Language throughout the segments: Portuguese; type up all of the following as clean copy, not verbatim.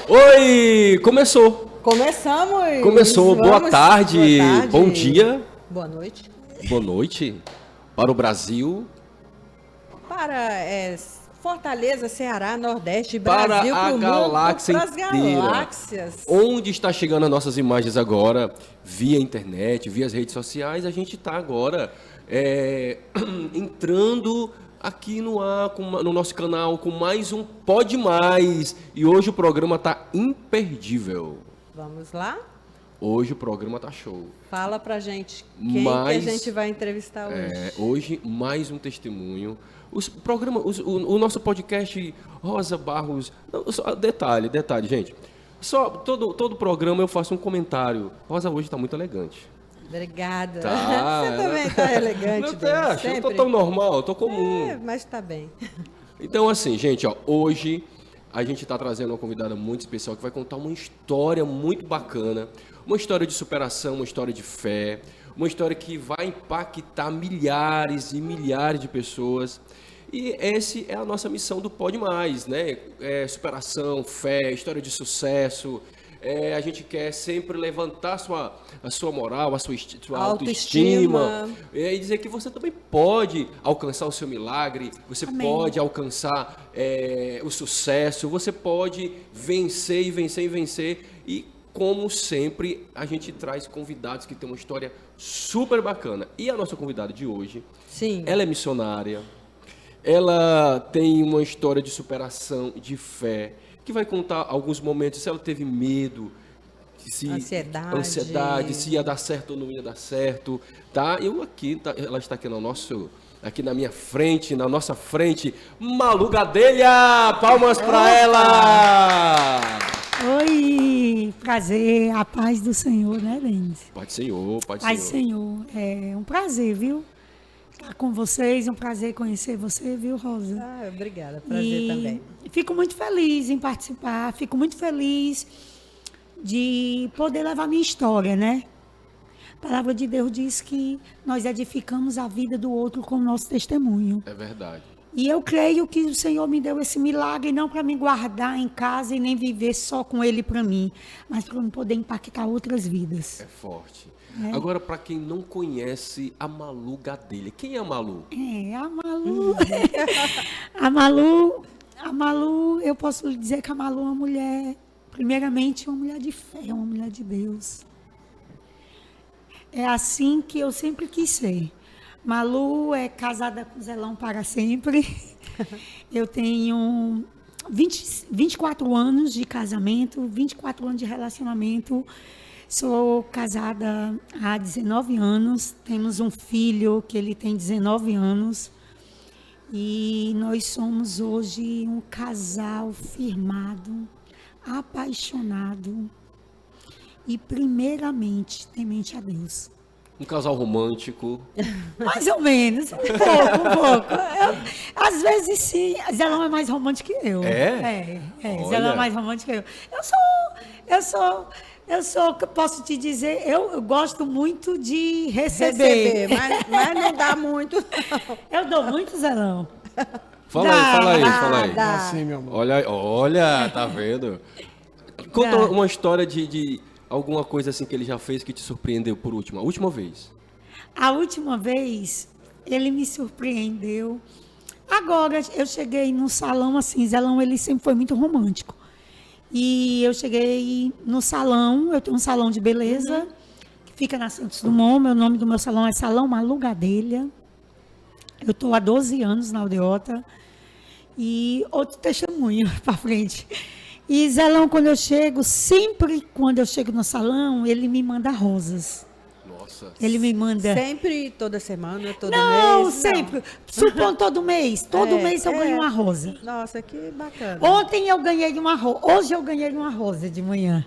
Oi, começou. Começamos. Começou. Boa tarde, bom dia, boa noite. boa noite para o Brasil, Para Fortaleza, Ceará, Nordeste, para Brasil, a pro galáxia mundo, para as inteira. galáxias. Onde está chegando as nossas imagens agora, via internet, via as redes sociais, a gente está agora entrando aqui no ar, no nosso canal, com mais um Pode Mais. E hoje o programa está imperdível. Vamos lá? Hoje o programa tá show. Fala pra gente quem que a gente vai entrevistar hoje. Hoje, mais um testemunho. O nosso podcast Rosa Barros. Não, detalhe, gente. Só todo programa eu faço um comentário. Rosa hoje tá muito elegante. Obrigada. Tá, Você também tá elegante, não acha? Eu tô sempre. tão normal, eu tô comum. Mas tá bem. Então, assim, gente, ó, hoje a gente está trazendo uma convidada muito especial que vai contar uma história muito bacana, uma história de superação, uma história de fé, uma história que vai impactar milhares e milhares de pessoas. E essa é a nossa missão do Pode Mais, né? Superação, fé, história de sucesso. A gente quer sempre levantar a sua moral, a sua autoestima. E dizer que você também pode alcançar o seu milagre, você Amém. Pode alcançar o sucesso, você pode vencer e vencer e vencer. E como sempre, a gente traz convidados que têm uma história super bacana. E a nossa convidada de hoje, Sim. Ela é missionária, ela tem uma história de superação, de fé, que vai contar alguns momentos se ela teve medo, ansiedade, se ia dar certo ou não ia dar certo, tá? Ela está aqui na minha frente, na nossa frente, Malu Gadelha! Palmas para ela! Oi, prazer, a paz do Senhor, né, Denise? Pai do Senhor, Paz do Senhor, é um prazer, viu? Estar com vocês, é um prazer conhecer você, viu, Rosa? Obrigada, prazer também. Fico muito feliz em participar, fico muito feliz de poder levar minha história, né? A palavra de Deus diz que nós edificamos a vida do outro com o nosso testemunho. É verdade. E eu creio que o Senhor me deu esse milagre não para me guardar em casa e nem viver só com Ele para mim, mas para eu poder impactar outras vidas. É forte. Agora, para quem não conhece a Malu Gadelha, quem é a Malu? A Malu. A Malu, eu posso lhe dizer que a Malu é uma mulher, primeiramente, uma mulher de fé, uma mulher de Deus. É assim que eu sempre quis ser. Malu é casada com Zelão para sempre. Eu tenho 24 anos de casamento, 24 anos de relacionamento. Sou casada há 19 anos. Temos um filho que ele tem 19 anos. E nós somos hoje um casal firmado, apaixonado e primeiramente temente a Deus. Um casal romântico. Mais ou menos, um pouco. Às vezes sim, Zelão é mais romântico que eu. Zelão é mais romântico que eu. Eu sou, posso te dizer, eu gosto muito de receber. Mas não dá muito, não. Eu dou muito, Zelão. Fala aí. Assim, meu amor. Olha, tá vendo? Conta uma história de alguma coisa assim que ele já fez que te surpreendeu por última. A última vez. A última vez, ele me surpreendeu. Agora, eu cheguei num salão assim, Zelão, ele sempre foi muito romântico. E eu cheguei no salão, eu tenho um salão de beleza, que fica na Santos Dumont, o nome do meu salão é Salão Malu Gadelha. Eu estou há 12 anos na Aldeota. E outro testemunho para frente. E Zelão, sempre quando eu chego no salão, ele me manda rosas. Nossa. Ele me manda... Sempre, toda semana, todo mês? Não, sempre. Supondo todo mês. Todo mês eu ganho uma rosa. Nossa, que bacana. Ontem eu ganhei uma rosa. Hoje eu ganhei uma rosa de manhã.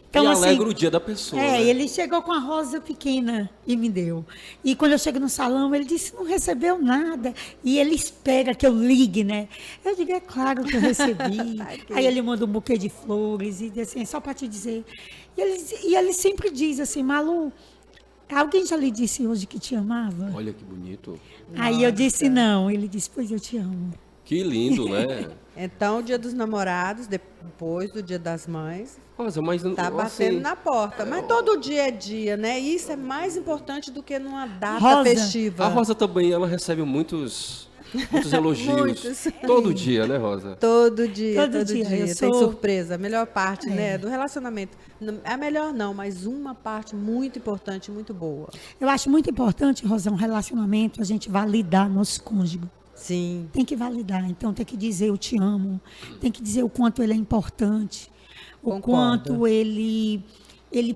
Então, e assim, alegra o dia da pessoa. Né? Ele chegou com a rosa pequena e me deu. E quando eu chego no salão, ele disse, não recebeu nada. E ele espera que eu ligue, né? Eu digo, é claro que eu recebi. Aí ele manda um buquê de flores e diz assim, só para te dizer. E ele sempre diz assim, Malu, alguém já lhe disse hoje que te amava? Olha que bonito. Aí eu disse não. Ele disse, pois eu te amo. Que lindo, né? Então, o Dia dos Namorados, depois do Dia das Mães, Rosa, mas tá batendo na porta. Mas todo dia é dia, né? E isso é mais importante do que numa data Rosa, festiva. A Rosa também, ela recebe muitos elogios. Muitos. Todo dia, né, Rosa? Todo dia. Eu Tem sou- surpresa. A melhor parte, né, do relacionamento. A melhor não, mas uma parte muito importante, muito boa. Eu acho muito importante, Rosa, um relacionamento, a gente validar nosso cônjuge. Sim. Tem que validar. Então, tem que dizer eu te amo. Tem que dizer o quanto ele é importante. O Concordo. quanto ele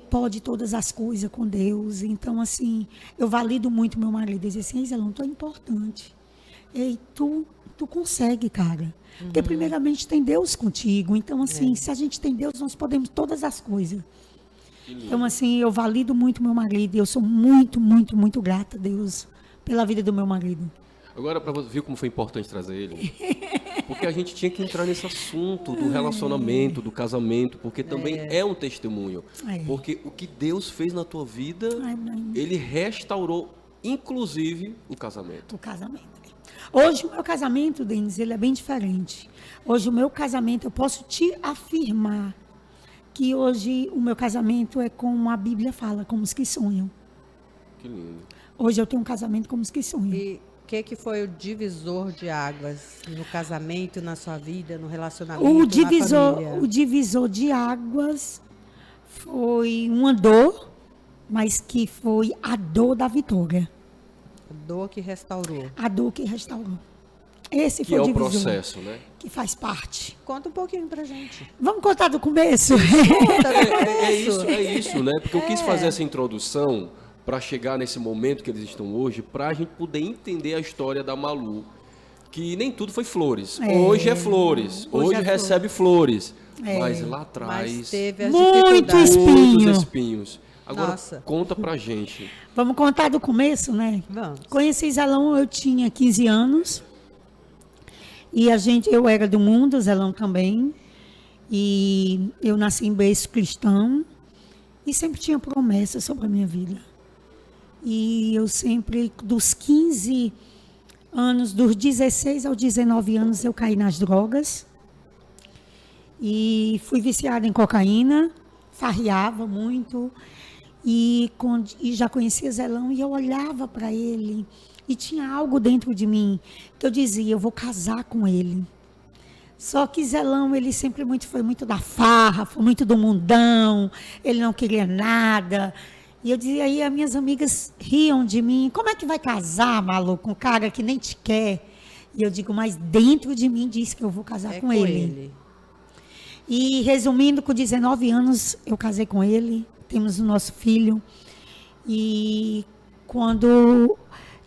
pode todas as coisas com Deus. Então, assim, eu valido muito meu marido. Dizer assim, Zelão, tu é importante. Ei, tu consegue, cara. Porque, primeiramente, tem Deus contigo. Então, assim, se a gente tem Deus, nós podemos todas as coisas. Então, assim, eu valido muito meu marido. E eu sou muito, muito, muito grata a Deus pela vida do meu marido. Agora, para você ver como foi importante trazer ele. Porque a gente tinha que entrar nesse assunto do relacionamento, do casamento, porque também é um testemunho. É. Porque o que Deus fez na tua vida, Ai, mãe. ele restaurou, inclusive, o casamento. O casamento. Hoje, o meu casamento, Denis, ele é bem diferente. Hoje, o meu casamento, eu posso te afirmar que hoje o meu casamento é como a Bíblia fala, como os que sonham. Que lindo. Hoje eu tenho um casamento como os que sonham. E o que foi o divisor de águas no casamento, na sua vida, no relacionamento, O na divisor família? de águas foi uma dor, mas que foi a dor da vitória. A dor que restaurou. A dor que restaurou. Esse Que foi é o o divisor. processo, né? Que faz parte. Conta um pouquinho pra gente. Vamos contar do começo? É isso, né? Porque eu quis fazer essa introdução para chegar nesse momento que eles estão hoje, para a gente poder entender a história da Malu, que nem tudo foi flores. Hoje é flores, hoje é recebe flores, mas lá atrás Mas teve as Muito dificuldades. espinho. muitos espinhos. Agora Nossa. conta pra gente. Vamos contar do começo, né? Vamos. Conheci Zelão, eu tinha 15 anos. E eu era do mundo, Zelão também. E eu nasci em berço cristão. E sempre tinha promessas sobre a minha vida. E eu sempre, dos 15 anos, dos 16 aos 19 anos, eu caí nas drogas. E fui viciada em cocaína, farreava muito. E já conhecia Zelão e eu olhava para ele. E tinha algo dentro de mim que eu dizia, eu vou casar com ele. Só que Zelão, ele sempre foi muito da farra, foi muito do mundão, ele não queria nada. E eu dizia, aí as minhas amigas riam de mim, como é que vai casar, maluco, com um cara que nem te quer? E eu digo, mas dentro de mim diz que eu vou casar com ele. E resumindo, com 19 anos eu casei com ele, temos o nosso filho. E quando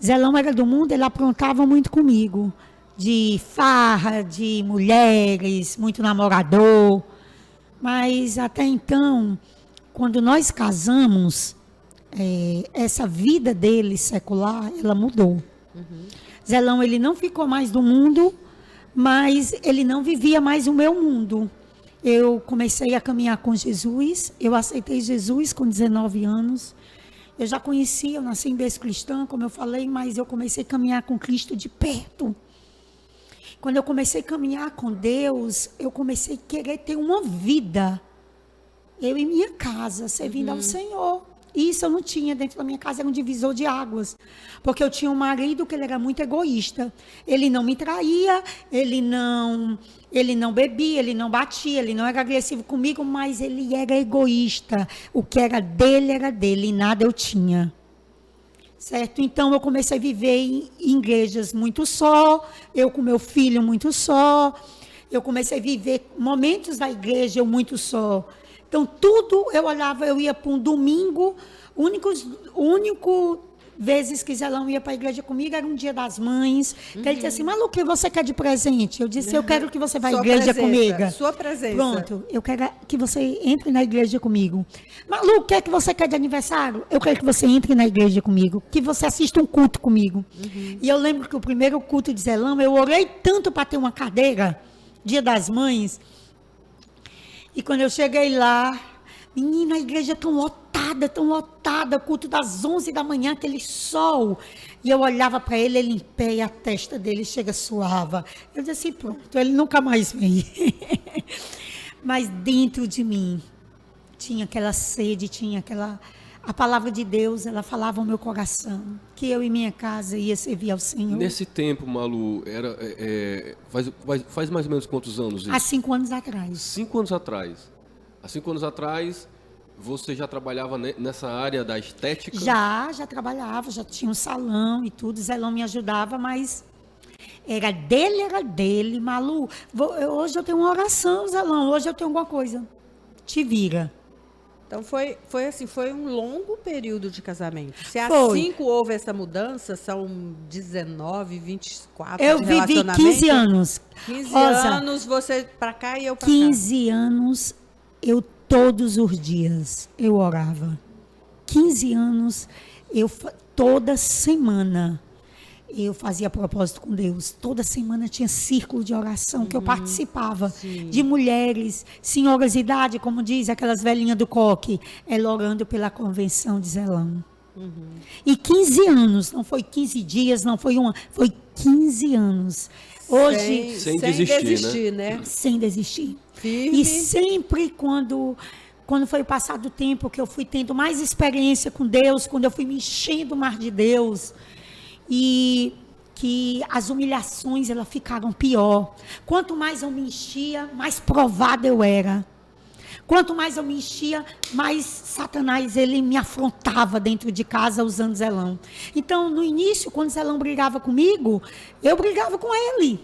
Zelão era do mundo, ele aprontava muito comigo. De farra, de mulheres, muito namorador. Mas até então, quando nós casamos, essa vida dele secular, ela mudou. Zelão, ele não ficou mais do mundo, mas ele não vivia mais o meu mundo. Eu comecei a caminhar com Jesus, eu aceitei Jesus com 19 anos. Eu já conhecia, eu nasci em berço cristão, como eu falei, mas eu comecei a caminhar com Cristo de perto. Quando eu comecei a caminhar com Deus, eu comecei a querer ter uma vida. Eu em minha casa, servindo ao Senhor. Isso eu não tinha dentro da minha casa, era um divisor de águas. Porque eu tinha um marido que ele era muito egoísta. Ele não me traía, ele não bebia, ele não batia, ele não era agressivo comigo, mas ele era egoísta. O que era dele, e nada eu tinha. Certo? Então, eu comecei a viver em igrejas muito só, eu com meu filho muito só, eu comecei a viver momentos da igreja eu muito só. Então, tudo eu olhava, eu ia para um domingo, único vezes que Zelão ia para a igreja comigo, era um dia das mães. Então, ele disse assim, Malu, o que você quer de presente? Eu disse, eu quero que você vá à igreja comigo. Sua presença. Pronto, eu quero que você entre na igreja comigo. Malu, o que é que você quer de aniversário? Eu quero que você entre na igreja comigo, que você assista um culto comigo. E eu lembro que o primeiro culto de Zelão, eu orei tanto para ter uma cadeira, dia das mães. E quando eu cheguei lá, menina, a igreja tão lotada. tão lotada, culto das 11 da manhã, aquele sol. E eu olhava para ele em pé e a testa dele suava. Eu disse assim, pronto, ele nunca mais vem. Mas dentro de mim tinha aquela sede, tinha aquela... A palavra de Deus, ela falava ao meu coração, que eu e minha casa ia servir ao Senhor. Nesse tempo, Malu, faz mais ou menos quantos anos isso? Há 5 anos atrás. 5 anos atrás. Há 5 anos atrás, você já trabalhava nessa área da estética? Já trabalhava, já tinha um salão e tudo, Zelão me ajudava, mas era dele, Malu. Hoje eu tenho uma oração, Zelão, hoje eu tenho alguma coisa. Te vira. Então foi um longo período de casamento. Se há Foi. 5 houve essa mudança, são 19, 24 Eu de vivi relacionamento. 15 anos. 15 Rosa, anos, você pra cá e eu pra 15 anos, eu todos os dias eu orava. 15 anos, toda semana eu fazia propósito com Deus. Toda semana tinha círculo de oração que eu participava. Sim. De mulheres, senhoras de idade, como diz aquelas velhinhas do coque, ela orando pela convenção de Zelão. E 15 anos, não foi 15 dias, não foi foi 15 anos. Hoje, Sem desistir, né? sem desistir. Firme. E sempre quando foi passado o tempo, que eu fui tendo mais experiência com Deus, quando eu fui me enchendo mais de Deus, e que as humilhações elas ficaram pior. Quanto mais eu me enchia, mais provada eu era. Quanto mais eu me enchia, mais Satanás ele me afrontava dentro de casa usando Zelão. Então, no início, quando Zelão brigava comigo, eu brigava com ele.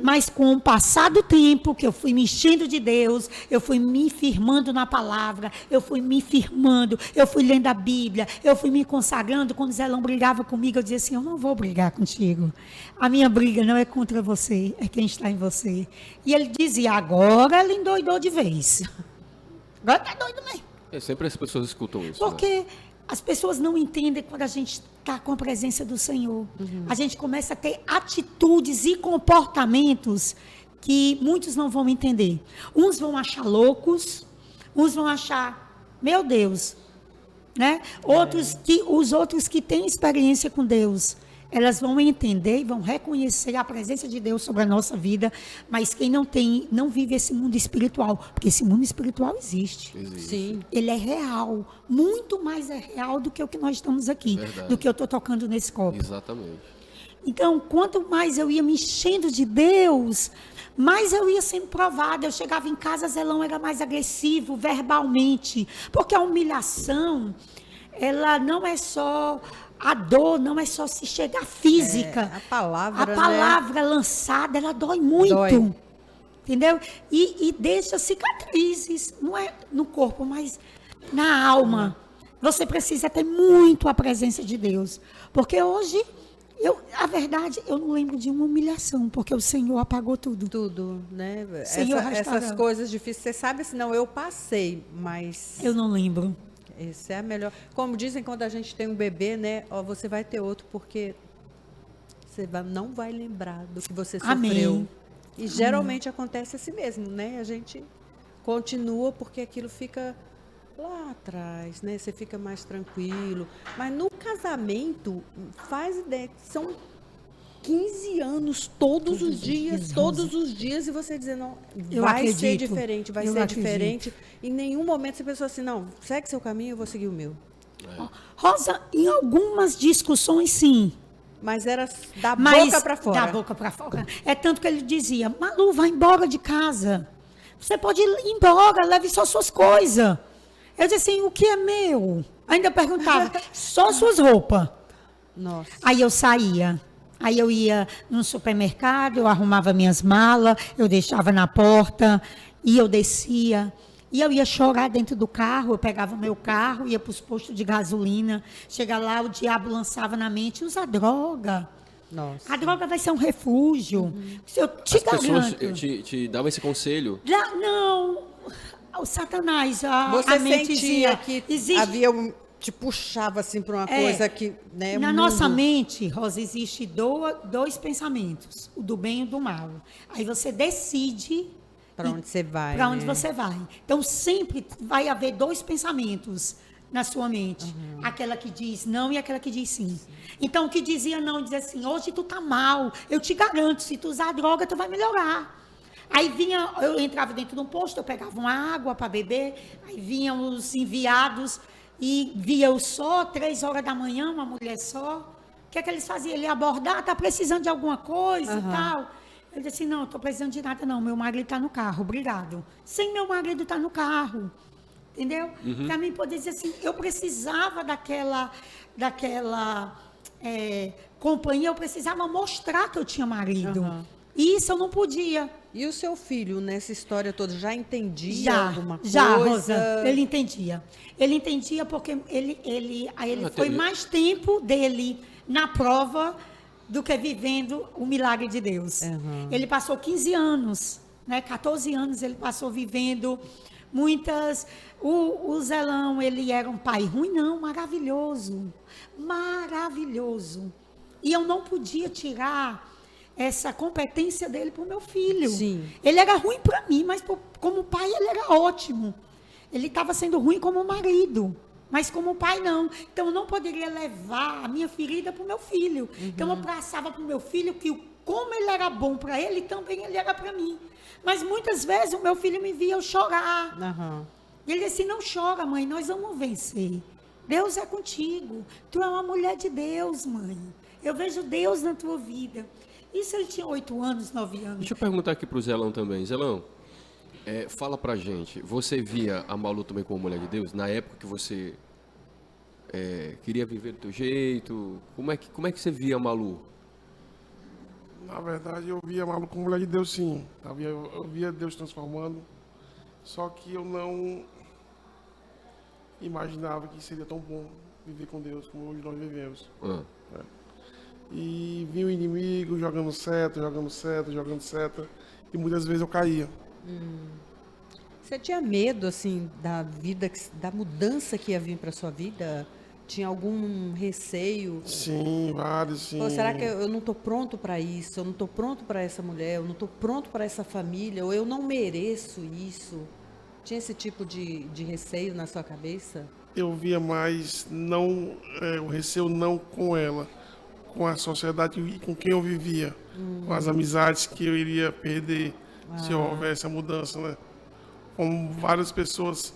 Mas com o passar do tempo, que eu fui me enchendo de Deus, eu fui me firmando na palavra, eu fui me firmando, eu fui lendo a Bíblia, eu fui me consagrando. Quando Zelão brigava comigo, eu dizia assim, eu não vou brigar contigo. A minha briga não é contra você, é quem está em você. E ele dizia, agora ele endoidou de vez. Agora está doido mesmo. Sempre as pessoas escutam isso. Porque as pessoas não entendem quando a gente está com a presença do Senhor. A gente começa a ter atitudes e comportamentos que muitos não vão entender. Uns vão achar loucos, uns vão achar, meu Deus, né? Os outros que têm experiência com Deus, elas vão entender e vão reconhecer a presença de Deus sobre a nossa vida, mas quem não tem, não vive esse mundo espiritual, porque esse mundo espiritual existe. Sim. Ele é real, muito mais é real do que o que nós estamos aqui, do que eu estou tocando nesse copo. Exatamente. Então, quanto mais eu ia me enchendo de Deus, mais eu ia sendo provada. Eu chegava em casa, Zelão era mais agressivo verbalmente, porque a humilhação, ela não é só... A dor não é só se chegar física. A palavra, né? Lançada, ela dói muito. Dói. Entendeu? E deixa cicatrizes, não é no corpo, mas na alma. Você precisa ter muito a presença de Deus. Porque hoje, a verdade, eu não lembro de uma humilhação, porque o Senhor apagou tudo. Tudo, né? Senhor Essas coisas difíceis, você sabe assim, não, eu passei, mas... Eu não lembro. Esse é a melhor. Como dizem quando a gente tem um bebê, né? Ó, você vai ter outro porque você não vai lembrar do que você sofreu. E geralmente acontece assim mesmo, né? A gente continua porque aquilo fica lá atrás, né? Você fica mais tranquilo. Mas no casamento, faz ideia, são 15 anos, todos os dias, e você dizer, não, vai ser diferente, vai ser diferente. Em nenhum momento você pensou assim, não, segue seu caminho, eu vou seguir o meu. Rosa, em algumas discussões, sim. Mas era da boca para fora. Da boca para fora. É tanto que ele dizia, Malu, vai embora de casa. Você pode ir embora, leve só suas coisas. Eu disse assim, o que é meu? Ainda perguntava, só suas roupas. Nossa. Aí eu saía. Aí eu ia no supermercado, eu arrumava minhas malas, eu deixava na porta, e eu descia. E eu ia chorar dentro do carro, eu pegava o meu carro, ia para os postos de gasolina. Chega lá, o diabo lançava na mente, usa droga. Nossa. A droga vai ser um refúgio. Eu te garanto. Pessoas te davam esse conselho? Não, o Satanás, você a mente sentia dizia, que existe... havia te puxava assim para uma coisa que, né, na nossa mente, Rosa, existe dois pensamentos, o do bem e o do mal. Aí você decide para onde você vai. Para onde você vai. Então sempre vai haver dois pensamentos, na sua mente. Aquela que diz não e aquela que diz sim. Então, o que dizia não, dizia assim, hoje tu tá mal, eu te garanto, se tu usar droga, tu vai melhorar. Aí eu entrava dentro de um posto, eu pegava uma água para beber, aí vinham os enviados e via eu só, 3 horas da manhã, uma mulher só. O que é que eles faziam? Ele ia abordar, tá precisando de alguma coisa e tal. Eu disse assim, não, eu tô precisando de nada não, meu marido tá no carro, obrigado. Sem meu marido tá no carro. Entendeu? Para mim poder dizer assim, eu precisava daquela companhia, eu precisava mostrar que eu tinha marido. E isso eu não podia. E o seu filho, nessa história toda, já entendia alguma coisa? Já, Rosa, ele entendia. Ele entendia porque ele foi mais tempo dele na prova do que vivendo o milagre de Deus. Ele passou 15 anos, né? 14 anos ele passou vivendo muitas... O Zelão, ele era um pai ruim? Não, maravilhoso. Maravilhoso. E eu não podia tirar essa competência dele para o meu filho. Sim. Ele era ruim para mim, mas como pai ele era ótimo. Ele estava sendo ruim como marido, mas como pai não. Então eu não poderia levar a minha ferida para o meu filho. Então eu passava para o meu filho que como ele era bom para ele, também ele era para mim. Mas muitas vezes o meu filho me via eu chorar. E ele disse, não chora, mãe, nós vamos vencer. Deus é contigo. Tu é uma mulher de Deus, mãe. Eu vejo Deus na tua vida. Isso ele tinha 8 anos, 9 anos. Deixa eu perguntar aqui pro Zelão também. Zelão, fala pra gente, você via a Malu também como mulher de Deus? Na época que você queria viver do teu jeito, como é que você via a Malu? Na verdade, eu via a Malu como mulher de Deus, sim. Eu via Deus transformando, só que eu não imaginava que seria tão bom viver com Deus como hoje nós vivemos. E vinha o inimigo jogando seta, e muitas vezes eu caía. Você tinha medo, assim, da vida, da mudança que ia vir para sua vida? Tinha algum receio? Sim, vários, sim. Pô, será que eu não estou pronto para isso? Eu não estou pronto para essa mulher? Eu não estou pronto para essa família? Ou eu não mereço isso? Tinha esse tipo de receio na sua cabeça? Eu via mais o receio não com ela, com a sociedade e com quem eu vivia, com as amizades que eu iria perder se houvesse a mudança, né? Como várias pessoas,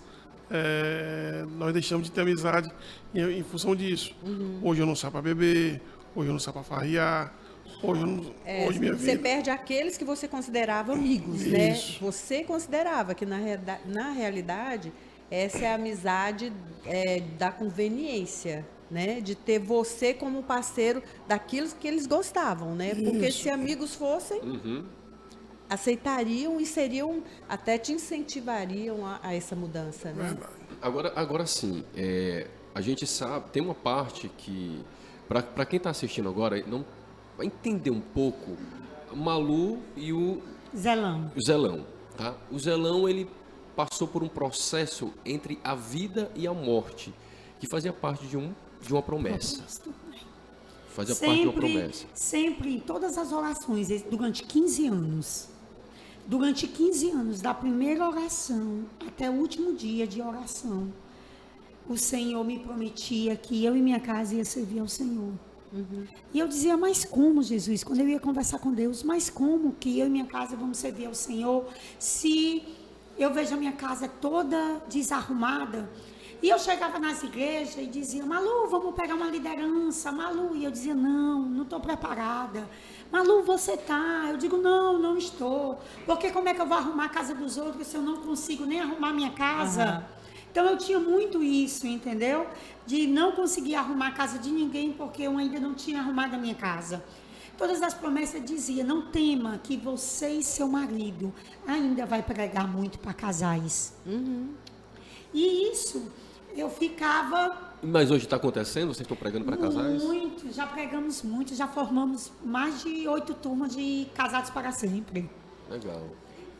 nós deixamos de ter amizade em função disso. Hoje eu não saio para beber, hoje eu não saio para farrear, hoje minha vida... Você perde aqueles que você considerava amigos, né? Você considerava que, na realidade, essa é a amizade da conveniência, né? De ter você como parceiro daquilo que eles gostavam, né? Porque se amigos fossem, aceitariam e até te incentivariam a essa mudança, né? Agora sim, a gente sabe, tem uma parte que, para quem está assistindo agora, não vai entender um pouco, Malu e o Zelão, tá? O Zelão, ele passou por um processo entre a vida e a morte, que fazia parte de uma promessa. Fazia parte de uma promessa. Sempre, em todas as orações, durante 15 anos. Durante 15 anos, da primeira oração até o último dia de oração, o Senhor me prometia que eu e minha casa ia servir ao Senhor. E eu dizia, mas como, Jesus? Quando eu ia conversar com Deus, mas como que eu e minha casa vamos servir ao Senhor se eu vejo a minha casa toda desarrumada? E eu chegava nas igrejas e dizia, Malu, vamos pegar uma liderança, Malu. E eu dizia, não estou preparada. Malu, você tá? Eu digo, não estou. Porque como é que eu vou arrumar a casa dos outros se eu não consigo nem arrumar a minha casa? Então eu tinha muito isso, entendeu? De não conseguir arrumar a casa de ninguém porque eu ainda não tinha arrumado a minha casa. Todas as promessas diziam, não tema que você e seu marido ainda vai pregar muito para casais. E isso, eu ficava... Mas hoje está acontecendo? Vocês estão pregando para casais? Muito, já pregamos muito, já formamos mais de 8 turmas de casados para sempre. Legal.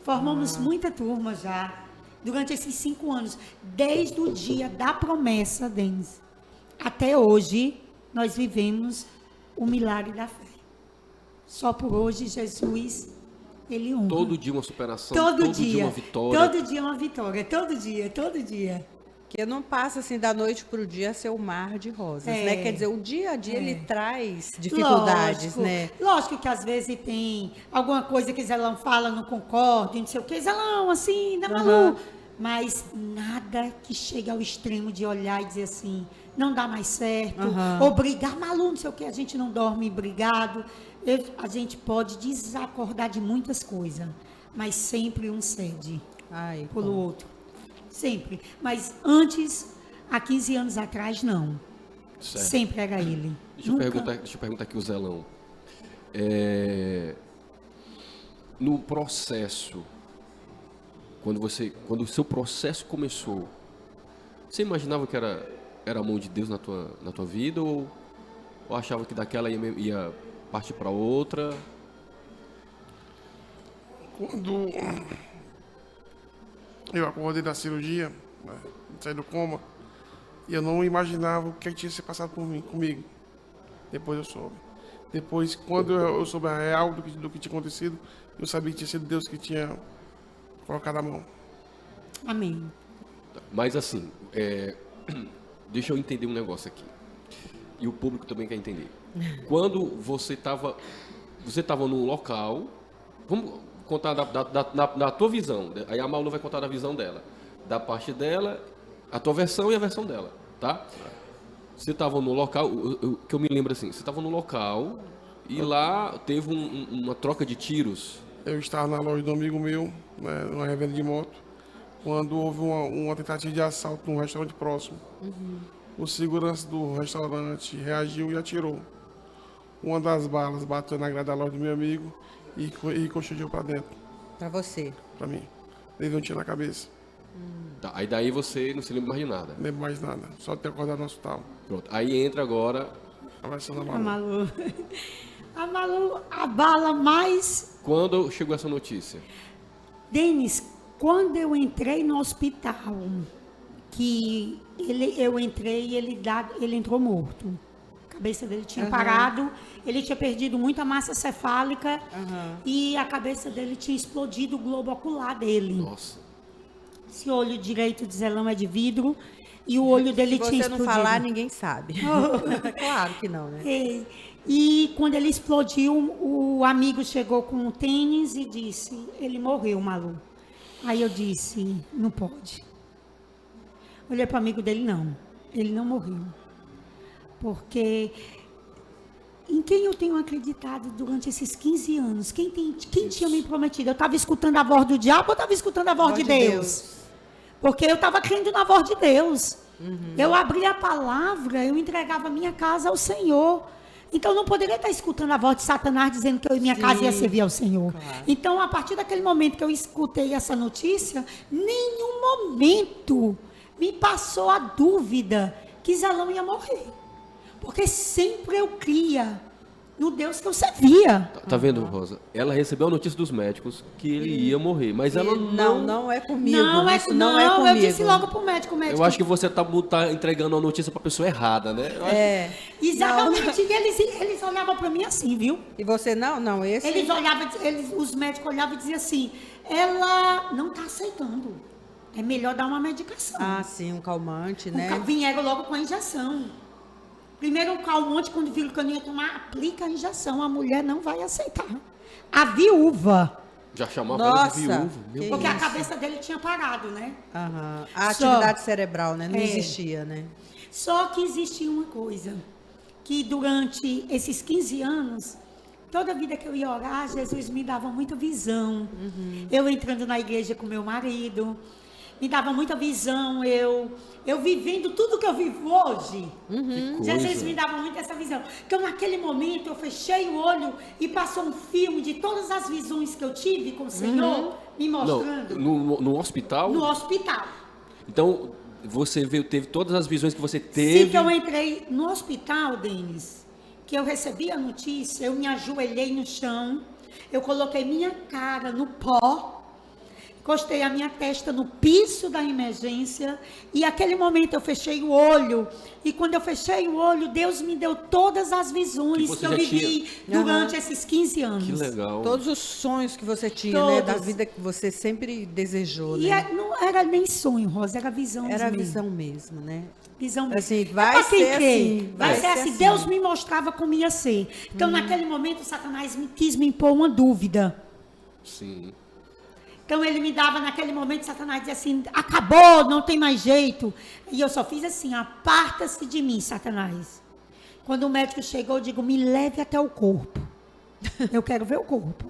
Formamos muita turma já, durante esses 5 anos. Desde o dia da promessa, Denis, até hoje, nós vivemos o milagre da fé. Só por hoje, Jesus, Ele honra. Todo dia uma superação, todo dia uma vitória. Todo dia uma vitória, todo dia. Porque não passa assim da noite para o dia a ser um mar de rosas, né? Quer dizer, o dia a dia ele traz dificuldades, Lógico, né? lógico que às vezes tem alguma coisa que Zelão fala, não concorda, não sei o que, Zelão, assim, da Malu. Mas nada que chegue ao extremo de olhar e dizer assim, não dá mais certo, ou brigar, Malu, não sei o que, a gente não dorme brigado. A gente pode desacordar de muitas coisas, mas sempre um cede pelo outro. Sempre. Mas antes, há 15 anos atrás, não. Certo. Sempre era ele. Deixa eu perguntar aqui o Zelão. No processo, quando o seu processo começou, você imaginava que era a mão de Deus na tua vida ou achava que daquela ia partir para outra? Quando eu acordei da cirurgia, né, saí do coma, e eu não imaginava o que tinha se passado comigo. Depois eu soube. Depois, quando eu soube a real do que tinha acontecido, eu sabia que tinha sido Deus que tinha colocado a mão. Amém. Mas assim, deixa eu entender um negócio aqui. E o público também quer entender. Quando você estava num local, vamos contar da tua visão. Aí a Malu vai contar da visão dela. Da parte dela, a tua versão e a versão dela, tá? Você estava no local, que eu me lembro assim, você estava no local e lá teve uma troca de tiros. Eu estava na loja do amigo meu, né, numa revenda de moto, quando houve uma tentativa de assalto num restaurante próximo. O segurança do restaurante reagiu e atirou. Uma das balas bateu na grade da loja do meu amigo e ricocheteou para dentro. Para você? Para mim. Levei um tiro na cabeça. Tá, aí daí você não se lembra mais de nada. Não lembro mais nada, só ter acordado no hospital. Pronto. Aí entra agora. A versão da A Malu. Malu. A Malu, a bala mais... Quando chegou essa notícia? Denis, quando eu entrei no hospital, que eu entrei e ele entrou morto. A cabeça dele tinha parado, ele tinha perdido muita massa cefálica e a cabeça dele tinha explodido o globo ocular dele. Nossa. Esse olho direito de Zelão é de vidro e o olho dele tinha explodido. Se você não falar, ninguém sabe. Claro que não, né? E quando ele explodiu, o amigo chegou com um tênis e disse, ele morreu, Malu. Aí eu disse, não pode. Olhei para o amigo dele, não. Ele não morreu. Porque em quem eu tenho acreditado durante esses 15 anos? Quem tinha me prometido? Eu estava escutando a voz do diabo ou estava escutando a voz de Deus? Porque eu estava crendo na voz de Deus. Eu abria a palavra, eu entregava a minha casa ao Senhor. Então, eu não poderia estar escutando a voz de Satanás dizendo que eu e minha casa ia servir ao Senhor. Claro. Então, a partir daquele momento que eu escutei essa notícia, nenhum momento me passou a dúvida que Zelão ia morrer. Porque sempre eu cria no Deus que eu servia. Tá vendo, Rosa? Ela recebeu a notícia dos médicos que ele ia morrer, mas ela não é comigo. Não é comigo. Eu disse logo pro médico. Eu acho que você tá entregando a notícia pra pessoa errada, né? Exatamente. E eles olhavam para mim assim, viu? E você não, esse... Os médicos olhavam e diziam assim, ela não tá aceitando. É melhor dar uma medicação. Ah, sim, um calmante, né? Vieram logo com a injeção. Primeiro, o calmante, quando viram que eu não ia tomar, aplica a injeção. A mulher não vai aceitar. A viúva. Já chamava ela de viúva. Porque a cabeça dele tinha parado, né? A atividade cerebral, né? Não existia, né? Só que existia uma coisa. Que durante esses 15 anos, toda vida que eu ia orar, Jesus me dava muita visão. Eu entrando na igreja com meu marido, me dava muita visão, eu vivendo tudo que eu vivo hoje. Jesus me dava muito essa visão. Então, naquele momento, eu fechei o olho e passou um filme de todas as visões que eu tive com o Senhor, me mostrando. No hospital? No hospital. Então, você teve todas as visões que você teve? Sim, que eu entrei no hospital, Denis, que eu recebi a notícia, eu me ajoelhei no chão, eu coloquei minha cara no pó, Encostei a minha testa no piso da emergência e aquele momento eu fechei o olho. E quando eu fechei o olho, Deus me deu todas as visões que eu vivi durante esses 15 anos. Que legal. Todos os sonhos que você tinha, né? Da vida que você sempre desejou, E né? não era nem sonho, Rosa, era visão mesmo. Era visão mesmo, né? Visão mesmo. Assim, vai ser assim. Vai ser assim. Deus me mostrava como ia ser. Então, naquele momento, Satanás quis me impor uma dúvida. Sim. Então, ele me dava, naquele momento, Satanás dizia assim, acabou, não tem mais jeito. E eu só fiz assim, aparta-se de mim, Satanás. Quando o médico chegou, eu digo, me leve até o corpo. Eu quero ver o corpo.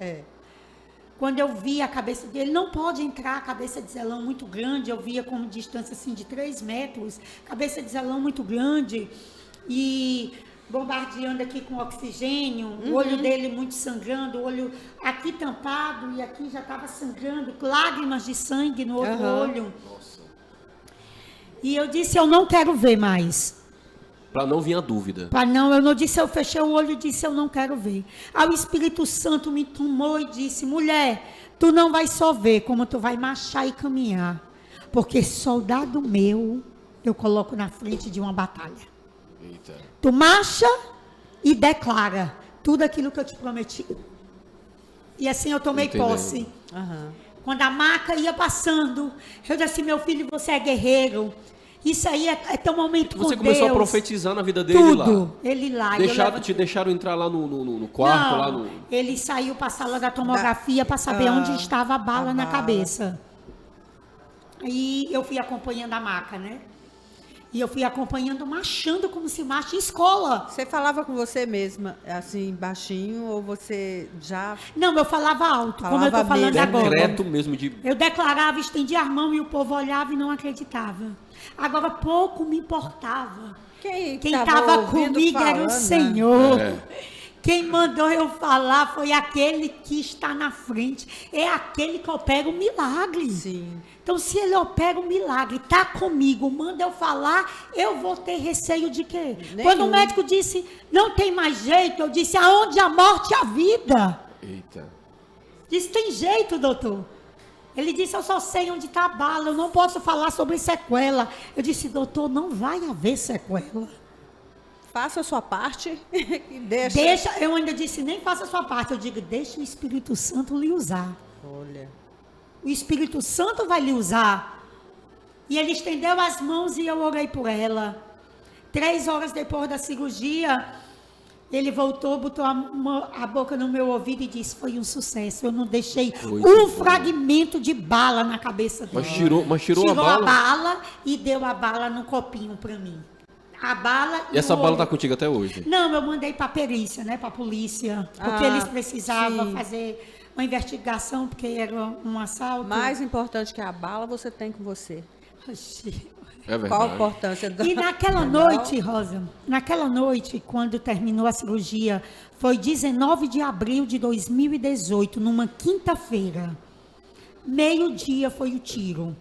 Quando eu vi a cabeça dele, não pode entrar, a cabeça de Zelão muito grande, eu via como distância assim de 3 metros, cabeça de Zelão muito grande, e bombardeando aqui com oxigênio, o olho dele muito sangrando, o olho aqui tampado e aqui já estava sangrando, lágrimas de sangue no outro olho. Nossa. E eu disse, eu não quero ver mais. Para não vir a dúvida. Eu não disse, eu fechei o olho e disse, eu não quero ver. Aí o Espírito Santo me tomou e disse, mulher, tu não vai só ver, como tu vai marchar e caminhar. Porque soldado meu, eu coloco na frente de uma batalha. Eita. Tu marcha e declara tudo aquilo que eu te prometi. E assim eu tomei posse. Quando a maca ia passando, eu disse, meu filho, você é guerreiro. Isso aí é teu momento com Deus. Você começou a profetizar na vida dele tudo, lá? Ele lá. Te deixaram entrar lá no quarto? Não, lá no... ele saiu para a sala da tomografia para saber onde estava a bala na cabeça. Aí eu fui acompanhando a maca, né? E eu fui acompanhando, marchando como se marcha em escola. Você falava com você mesma, assim, baixinho, ou você já... Não, eu falava alto, como eu estou falando mesmo. agora. Decreto mesmo de... Eu declarava, estendia a mão e o povo olhava e não acreditava. Agora, pouco me importava. Quem estava comigo era o Senhor. Quem mandou eu falar foi aquele que está na frente. É aquele que opera o milagre. Sim. Então, se ele opera o milagre, está comigo, manda eu falar, eu vou ter receio de quê? Nenhum. Quando o médico disse, não tem mais jeito, eu disse, aonde a morte e a vida? Eita. Disse, tem jeito, doutor. Ele disse, eu só sei onde está a bala, eu não posso falar sobre sequela. Eu disse, doutor, não vai haver sequela. Faça a sua parte e Deixa, eu ainda disse, nem faça a sua parte. Eu digo, deixa o Espírito Santo lhe usar. Olha. O Espírito Santo vai lhe usar. E ele estendeu as mãos e eu orei por ela. 3 horas depois da cirurgia, ele voltou, botou a boca no meu ouvido e disse, foi um sucesso. Eu não deixei fragmento de bala na cabeça dele. Mas tirou a bala? Tirou a bala e deu a bala no copinho para mim. A bala... E essa bala está contigo até hoje? Não, eu mandei para a perícia, né, para a polícia. Porque eles precisavam fazer uma investigação, porque era um assalto. Mais importante que a bala, você tem com você. É verdade. Qual a importância da... E naquela noite, Rosa, naquela noite, quando terminou a cirurgia, foi 19 de abril de 2018, numa quinta-feira. 12:00 foi o tiro.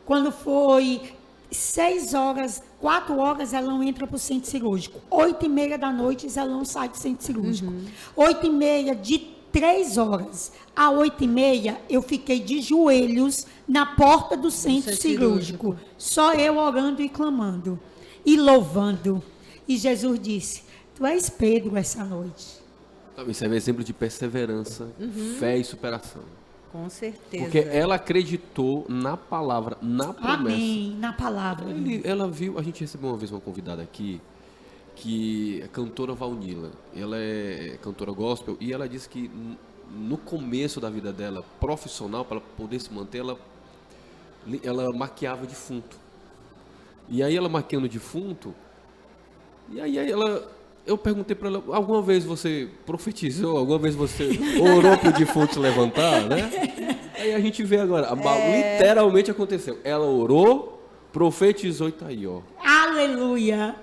Quando foi 6 horas, 4 horas, Zelão entra para o centro cirúrgico. 8:30 da noite, Zelão sai do centro cirúrgico. 8:30, de 3 horas a 8:30, eu fiquei de joelhos na porta do centro cirúrgico. Só eu orando e clamando. E louvando. E Jesus disse, tu és Pedro essa noite. Isso é um exemplo de perseverança, fé e superação. Com certeza. Porque ela acreditou na palavra, na promessa. Amém, na palavra. Ela viu, a gente recebeu uma vez uma convidada aqui, que é cantora Valnila. Ela é cantora gospel e ela disse que no começo da vida dela, profissional, para ela poder se manter, ela maquiava defunto. E aí ela maquiando defunto, e aí eu perguntei para ela, alguma vez você profetizou, alguma vez você orou para o defunto se levantar, né? Aí a gente vê agora, literalmente aconteceu. Ela orou, profetizou e tá aí, ó. Aleluia!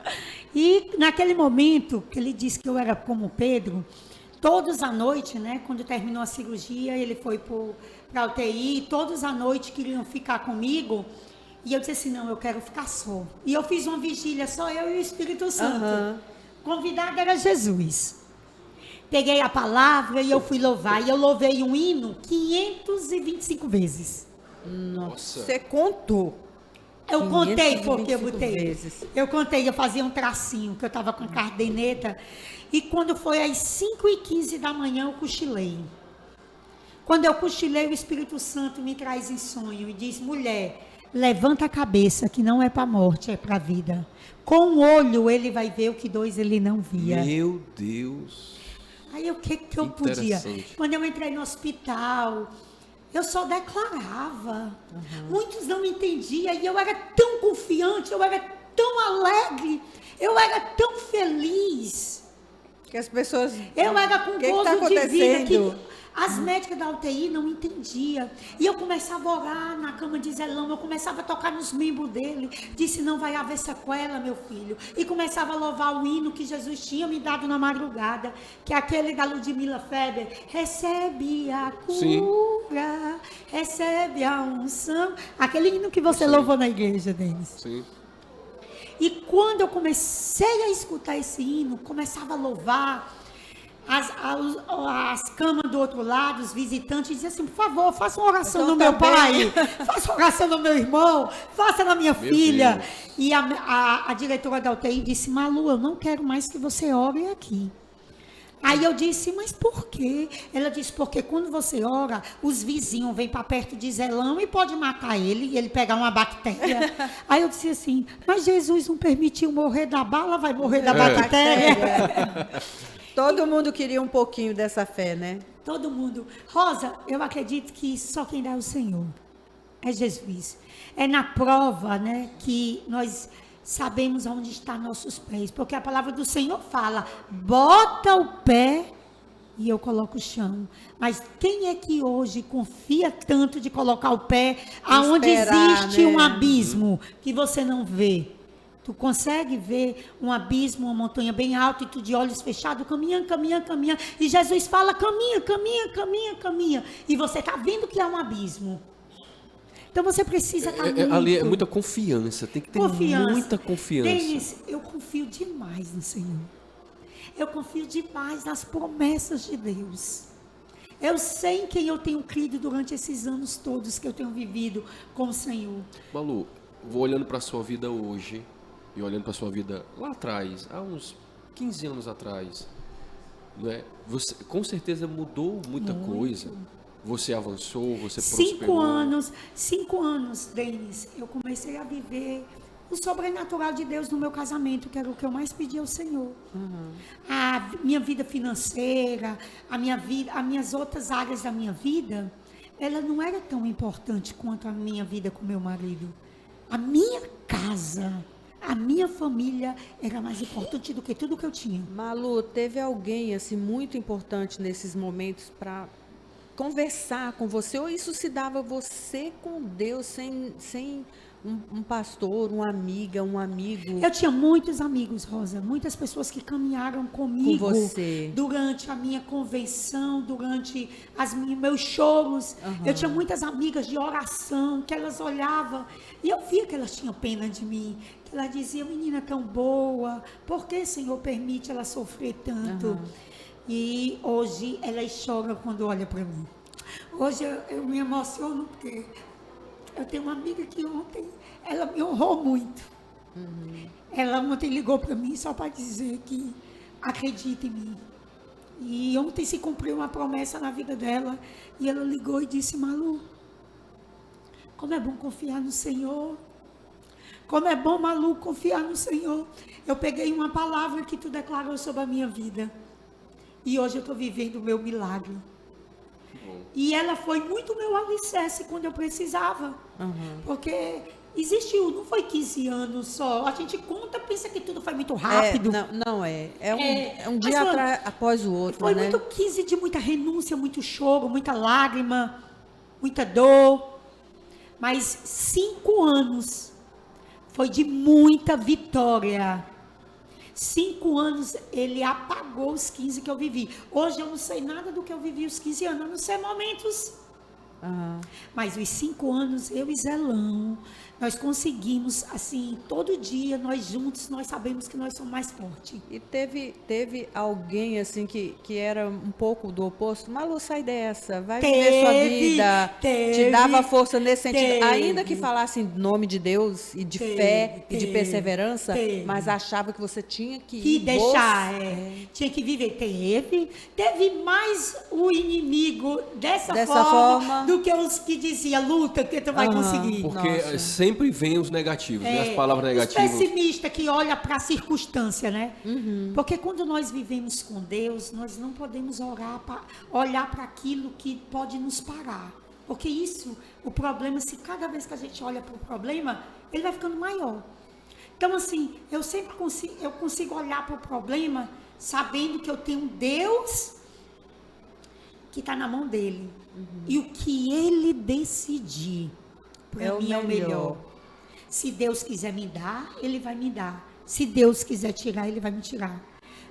E naquele momento que ele disse que eu era como Pedro, todos à noite, né, quando terminou a cirurgia, ele foi para a UTI, todos à noite queriam ficar comigo, e eu disse assim, não, eu quero ficar só. E eu fiz uma vigília, só eu e o Espírito Santo. Convidado era Jesus. Peguei a palavra e eu fui louvar, e eu louvei um hino 525 vezes. Nossa. Você contou. Eu contei porque eu 525 botei. vezes. Eu contei, eu fazia um tracinho, que eu estava com a caderneta. E quando foi às 5h15 da manhã, eu cochilei. Quando eu cochilei, o Espírito Santo me traz em sonho e diz: mulher, levanta a cabeça, que não é para a morte, é para a vida. Com o olho, ele vai ver o que dois ele não via. Meu Deus. Aí o que eu podia? Interessante. Quando eu entrei no hospital, eu só declarava. Muitos não entendiam e eu era tão confiante, eu era tão alegre, eu era tão feliz. Que as pessoas... Eu era com O que gozo tá de vida acontecendo? que as médicas da UTI não entendiam. E eu começava a orar na cama de Zelão, eu começava a tocar nos membros dele. Disse: não vai haver sequela, meu filho. E começava a louvar o hino que Jesus tinha me dado na madrugada, que é aquele da Ludmila Feber. Recebe a cura, Sim. recebe a unção. Aquele hino que você louvou na igreja, Denis. Sim. E quando eu comecei a escutar esse hino, começava a louvar, as camas do outro lado, os visitantes diziam assim: por favor, faça uma oração Então no tá meu pai, bem. faça uma oração no meu irmão, faça na minha filha. Deus. E a diretora da UTI disse: Malu, eu não quero mais que você ore aqui. Aí eu disse: mas por quê? Ela disse: porque quando você ora, os vizinhos vêm para perto de Zelão e pode matar ele e ele pegar uma bactéria. Aí eu disse assim: mas Jesus não permitiu morrer da bala, vai morrer da bactéria. Todo mundo queria um pouquinho dessa fé, né? Todo mundo. Rosa, eu acredito que só quem dá é o Senhor. É Jesus. É na prova, né, que nós sabemos onde estão nossos pés. Porque a palavra do Senhor fala: bota o pé e eu coloco o chão. Mas quem é que hoje confia tanto de colocar o pé aonde Esperar, existe né? um abismo que você não vê? Tu consegue ver um abismo, uma montanha bem alta, e tu de olhos fechados, caminha, caminha, caminha. E Jesus fala: caminha, caminha, caminha, caminha. E você está vendo que há um abismo. Então você precisa estar muito... Ali é muita confiança, tem que ter muita confiança. Denis, eu confio demais no Senhor. Eu confio demais nas promessas de Deus. Eu sei em quem eu tenho crido durante esses anos todos que eu tenho vivido com o Senhor. Malu, vou olhando para a sua vida hoje e olhando para a sua vida lá atrás, há uns 15 anos atrás, não é? Você com certeza mudou muita coisa. Você avançou, você prosperou. 5 anos, Denis, eu comecei a viver o sobrenatural de Deus no meu casamento, que era o que eu mais pedi ao Senhor. A minha vida financeira, as minhas outras áreas da minha vida, ela não era tão importante quanto a minha vida com meu marido. A minha casa, a minha família era mais importante do que tudo que eu tinha. Malu, teve alguém assim muito importante nesses momentos para conversar com você? Ou isso se dava você com Deus, sem um pastor, uma amiga, um amigo? Eu tinha muitos amigos, Rosa, muitas pessoas que caminharam comigo Com você. durante a minha convenção, durante meus choros. Eu tinha muitas amigas de oração que elas olhavam e eu via que elas tinham pena de mim. Que elas diziam: menina tão boa, por que o Senhor permite ela sofrer tanto? E hoje elas choram quando olham para mim. Hoje eu me emociono porque eu tenho uma amiga que ontem, ela me honrou muito. Ela ontem ligou para mim só para dizer que acredita em mim. E ontem se cumpriu uma promessa na vida dela. E ela ligou e disse: Malu, como é bom confiar no Senhor. Como é bom, Malu, confiar no Senhor. Eu peguei uma palavra que tu declarou sobre a minha vida. E hoje eu estou vivendo o meu milagre. E ela foi muito meu alicerce quando eu precisava. Porque existiu, não foi 15 anos só. A gente conta, pensa que tudo foi muito rápido. Não é. É um dia após o outro, foi né? muito 15 de muita renúncia, muito choro, muita lágrima, muita dor. Mas 5 anos foi de muita vitória. 5 anos, ele apagou os 15 que eu vivi. Hoje eu não sei nada do que eu vivi os 15 anos, eu não sei momentos. Mas os 5 anos, eu e Zelão, nós conseguimos, assim, todo dia, nós juntos, nós sabemos que nós somos mais fortes. E teve alguém, assim, que era um pouco do oposto? Malu, sai dessa, vai viver sua vida. Te dava força nesse sentido. Ainda que falasse em nome de Deus e de fé e de perseverança, mas achava que você tinha que deixar, tinha que viver. Teve mais o inimigo dessa forma do que os que diziam, luta, que tu vai conseguir. Porque sempre vem os negativos, né? As palavras negativas. Os pessimistas que olha para a circunstância, né? Porque quando nós vivemos com Deus, nós não podemos olhar para aquilo que pode nos parar. Porque o problema, se cada vez que a gente olha para o problema, ele vai ficando maior. Então, assim, eu sempre consigo olhar para o problema sabendo que eu tenho um Deus que está na mão dele. E o que ele decidir, para mim é o melhor. Se Deus quiser me dar, ele vai me dar. Se Deus quiser tirar, ele vai me tirar.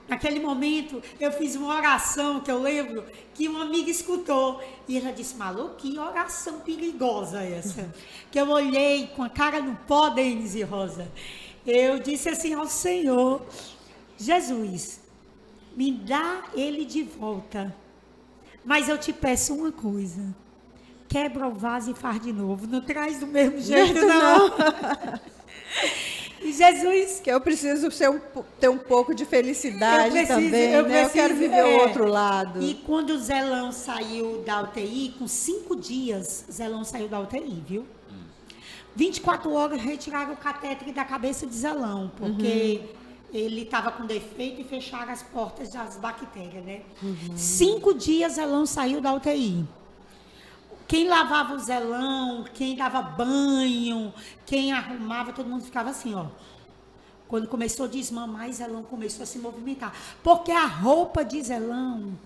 Naquele momento, eu fiz uma oração que eu lembro que uma amiga escutou. E ela disse, Malu, que oração perigosa essa. Que eu olhei com a cara no pó, Denise e Rosa. Eu disse assim ao Senhor, Jesus, me dá ele de volta. Mas eu te peço uma coisa. Quebra o vaso e faz de novo. Não traz do mesmo jeito, não. E Jesus... Que eu preciso ter um pouco de felicidade também, né? Eu quero viver o outro lado. E quando o Zelão saiu da UTI, com 5 dias, Zelão saiu da UTI, viu? 24 horas retiraram o catéter da cabeça de Zelão, porque ele estava com defeito e fecharam as portas das bactérias, né? 5 dias Zelão saiu da UTI. Quem lavava o Zelão, quem dava banho, quem arrumava, todo mundo ficava assim, ó. Quando começou a desmamar, Zelão começou a se movimentar. Porque a roupa de Zelão,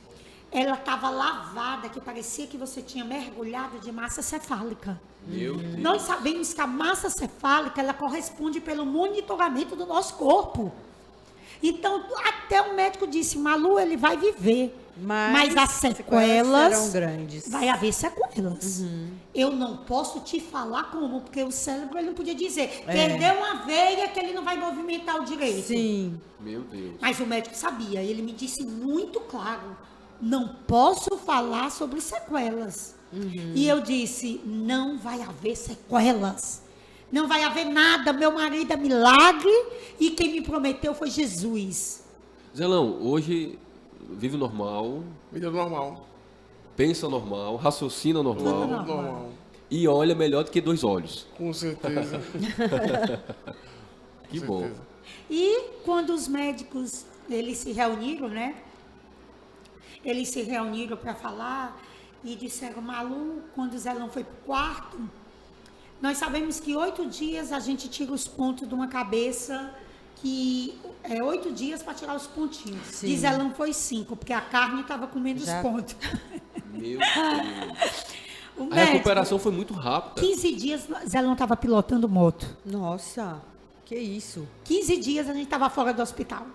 ela estava lavada, que parecia que você tinha mergulhado de massa cefálica. Meu Deus. Nós sabemos que a massa cefálica, ela corresponde pelo monitoramento do nosso corpo. Então, até o médico disse, Malu, ele vai viver. Mas as sequelas serão grandes. Vai haver sequelas. Eu não posso te falar como, porque o cérebro ele não podia dizer. Perdeu uma veia que ele não vai movimentar o direito. Sim. Meu Deus. Mas o médico sabia, ele me disse muito claro, não posso falar sobre sequelas. E eu disse, não vai haver sequelas. Não vai haver nada, meu marido é milagre e quem me prometeu foi Jesus. Zelão, hoje vive normal. Vida normal. Pensa normal, raciocina normal. Normal. E olha melhor do que 2 olhos. Com certeza. Que bom. E quando os médicos, eles se reuniram, né? Eles se reuniram para falar e disseram, Malu, quando o Zelão foi para o quarto, nós sabemos que 8 dias a gente tira os pontos de uma cabeça, que é 8 dias para tirar os pontinhos. Sim. De Zelão foi 5, porque a carne estava comendo os pontos. Meu Deus. O A médico, recuperação foi muito rápida. 15 dias Zelão estava pilotando moto. Nossa, que isso. 15 dias a gente estava fora do hospital.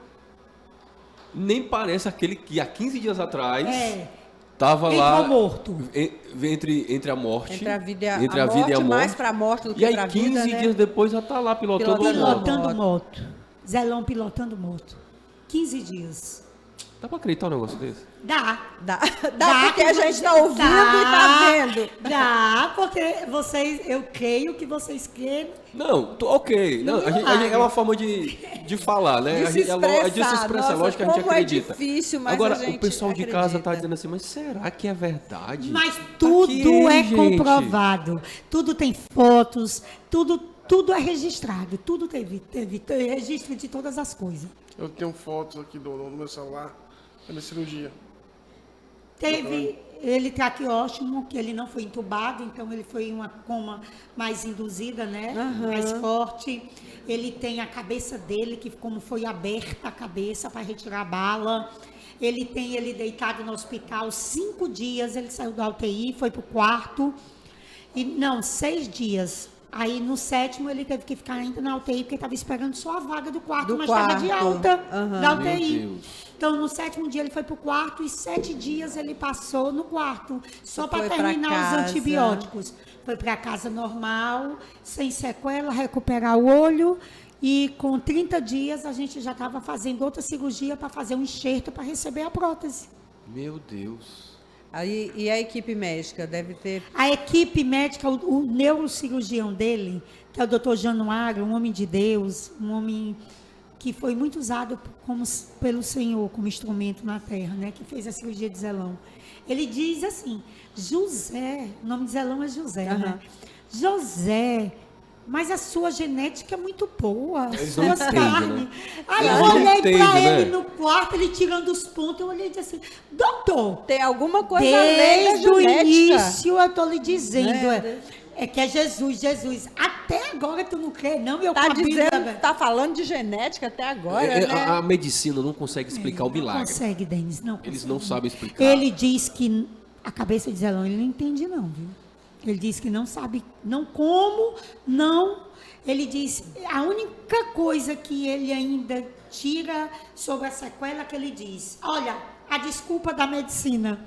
Nem parece aquele que há 15 dias atrás Tava lá morto. Entre a morte. Entre a vida e a morte. Mais para a morte do que E aí, para a vida, 15 dias depois, já tá lá pilotando Pilotando moto. Zelão pilotando moto. 15 dias. Dá pra acreditar um negócio desse? Dá. Dá porque a gente está ouvindo e está vendo. Dá, porque eu creio que vocês creem. Não, ok. Não, a gente, é uma forma de falar, né? De se expressar. Nossa, lógico que a gente acredita. É difícil, mas agora, a gente o pessoal de acredita. casa tá dizendo assim, mas será que é verdade? Mas Tá tudo aqui, é gente. comprovado. Tudo tem fotos, tudo é registrado. Tudo teve registro de todas as coisas. Eu tenho fotos aqui do meu celular da minha cirurgia. Teve ele traqueóstomo, que ele não foi entubado, então ele foi uma coma mais induzida, né? Mais forte. Ele tem a cabeça dele, que como foi aberta a cabeça para retirar a bala. Ele tem ele deitado no hospital 5 dias, ele saiu da UTI, foi para o quarto. E não, 6 dias. Aí no 7º ele teve que ficar ainda na UTI, porque estava esperando só a vaga do quarto, Do mas estava de quarto. alta da Meu UTI. Deus. Então no 7º dia ele foi para o quarto e 7 dias ele passou no quarto, só para Foi pra terminar os casa. antibióticos. Foi para casa normal, sem sequela, recuperar o olho. E com 30 dias a gente já estava fazendo outra cirurgia para fazer um enxerto para receber a prótese. Meu Deus. Aí, e a equipe médica deve ter... A equipe médica, o neurocirurgião dele, que é o Dr. Januário, um homem de Deus, um homem que foi muito usado pelo Senhor como instrumento na terra, né? Que fez a cirurgia de Zelão. Ele diz assim, José, o nome de Zelão é José, né? José, mas a sua genética é muito boa, Eles suas não entendem, carnes. né? Aí Eles eu não olhei entendem, para né? ele no quarto, ele tirando os pontos, eu olhei e disse assim, doutor, Tem alguma coisa além da desde o genética. início eu estou lhe dizendo, Né? é que é Jesus. Até agora tu não crê, não, meu Tá cabelo, dizendo, velho. tá falando de genética até agora, né? A medicina não consegue explicar o Não milagre. consegue, Denis, não Eles consegue. não sabem explicar. Ele diz que a cabeça de Zelão, ele não entende não, viu? Ele diz que não sabe, não como, não. Ele diz, a única coisa que ele ainda tira sobre a sequela que ele diz, olha, a desculpa da medicina.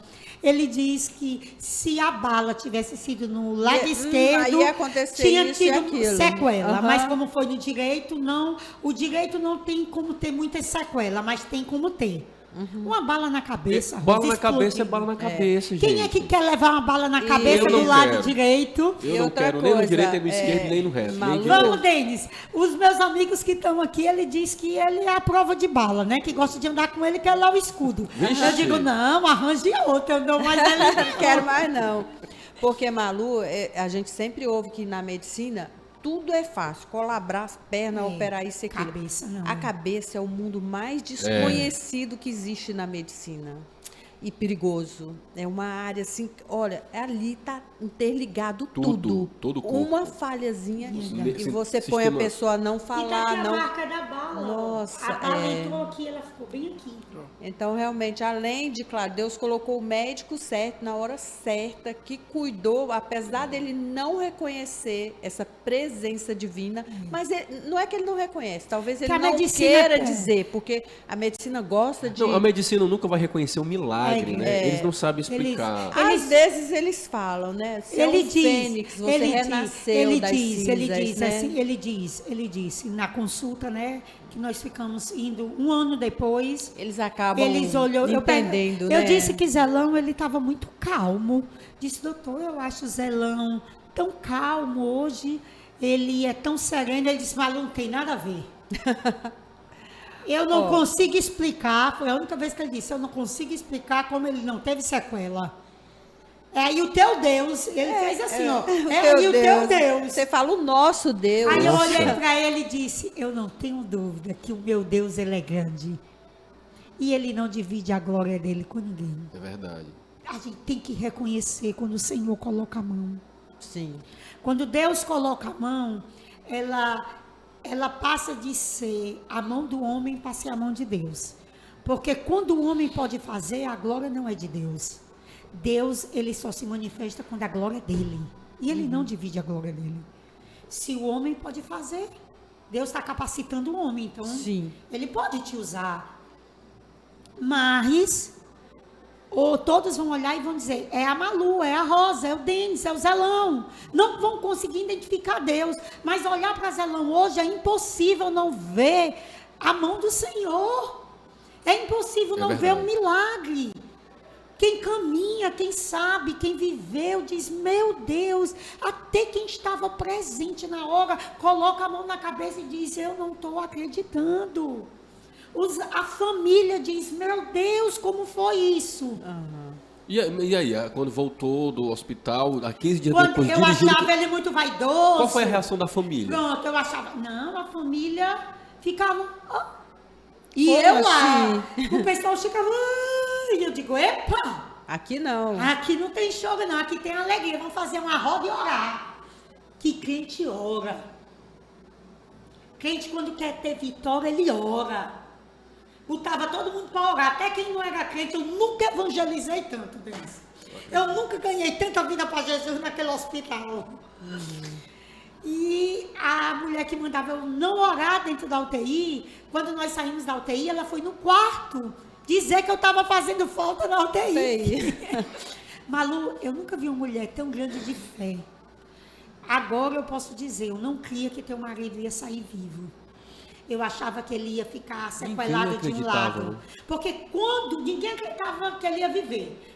Ele diz que se a bala tivesse sido no lado esquerdo, aí ia acontecer tinha isso e tido aquilo. sequela. Aham. Mas como foi no direito, não. O direito não tem como ter muita sequela, mas tem como ter. Uma bala na cabeça. Bala na explodindo. cabeça é bala na cabeça, gente. Quem é que quer levar uma bala na cabeça eu não do lado quero. direito? Eu E não outra quero nem no coisa, direito, nem no esquerdo, nem no resto. Nem maluco. de Vamos, novo. Denis. Os meus amigos que estão aqui, ele diz que ele é a prova de bala, né? Que gosta de andar com ele, quer lá o escudo. Vixe. Eu digo, não, arranje outra, eu dou mais ele. Não quero mais não. Porque, Malu, a gente sempre ouve que na medicina tudo é fácil. Colar braço, perna, operar isso e aquilo. Cabeça, não. A cabeça é o mundo mais desconhecido que existe na medicina. E perigoso. É uma área assim, olha, ali está interligado tudo. Todo o corpo. Uma falhazinha e você Sistema- põe a pessoa a não E tá falar, aqui a não. marca da bala. Nossa, a bala é. entrou aqui, ela ficou bem aqui. Então, realmente, além de, claro, Deus colocou o médico certo, na hora certa, que cuidou, apesar dele não reconhecer essa presença divina, mas não é que ele não reconhece, talvez ele Que a não medicina queira quer. dizer, porque a medicina gosta de... Não, a medicina nunca vai reconhecer o milagre, né? É. Eles não sabem explicar. Às vezes eles falam, né? Se Ele é um diz, fênix, você renasceu das cinzas, né? ele disse, na consulta, né, que nós ficamos indo um ano depois, Eles acabam entendendo, eu né? disse que Zelão, ele estava muito calmo. Disse, doutor, eu acho o Zelão tão calmo hoje, ele é tão sereno. Ele disse, mas não tem nada a ver. Eu não consigo explicar, foi a única vez que ele disse, eu não consigo explicar como ele não teve sequela. Aí o teu Deus, ele fez assim, ó. E o teu Deus. Você fala o nosso Deus. Aí eu Nossa. olhei para ele e disse, eu não tenho dúvida que o meu Deus, ele é grande. E ele não divide a glória dele com ninguém. É verdade. A gente tem que reconhecer quando o Senhor coloca a mão. Sim. Quando Deus coloca a mão, ela passa de ser a mão do homem para ser a mão de Deus. Porque quando o homem pode fazer, a glória não é de Deus. Deus, ele só se manifesta quando a glória é dele. E ele não divide a glória dele. Se o homem pode fazer, Deus está capacitando o homem. Então, Sim. ele pode te usar. Mas, ou todos vão olhar e vão dizer, é a Malu, é a Rosa, é o Denis, é o Zelão. Não vão conseguir identificar Deus. Mas olhar para Zelão hoje é impossível não ver a mão do Senhor. É impossível não ver um milagre. Quem caminha, quem sabe, quem viveu, diz, meu Deus, até quem estava presente na hora, coloca a mão na cabeça e diz, eu não estou acreditando. A família diz, meu Deus, como foi isso? E aí, quando voltou do hospital, há 15 dias Quando depois, eu dirigindo... achava ele muito vaidoso. Qual foi a reação da família? Pronto, eu achava, não, a família ficava... "Ah." E Como eu lá, assim? o pessoal ficava... "Ah", e eu digo, epa! Aqui não. Aqui não tem choro, não. Aqui tem alegria. Vamos fazer uma roda e orar. Que crente ora. Crente, quando quer ter vitória, ele ora. Botava todo mundo para orar. Até quem não era crente, eu nunca evangelizei tanto, Deus. Eu nunca ganhei tanta vida para Jesus naquele hospital. E a mulher que mandava eu não orar dentro da UTI, quando nós saímos da UTI, ela foi no quarto dizer que eu estava fazendo falta na UTI. Malu, eu nunca vi uma mulher tão grande de fé. Agora eu posso dizer, eu não cria que teu marido ia sair vivo. Eu achava que ele ia ficar sequelado de um lado. Porque quando ninguém acreditava que ele ia viver.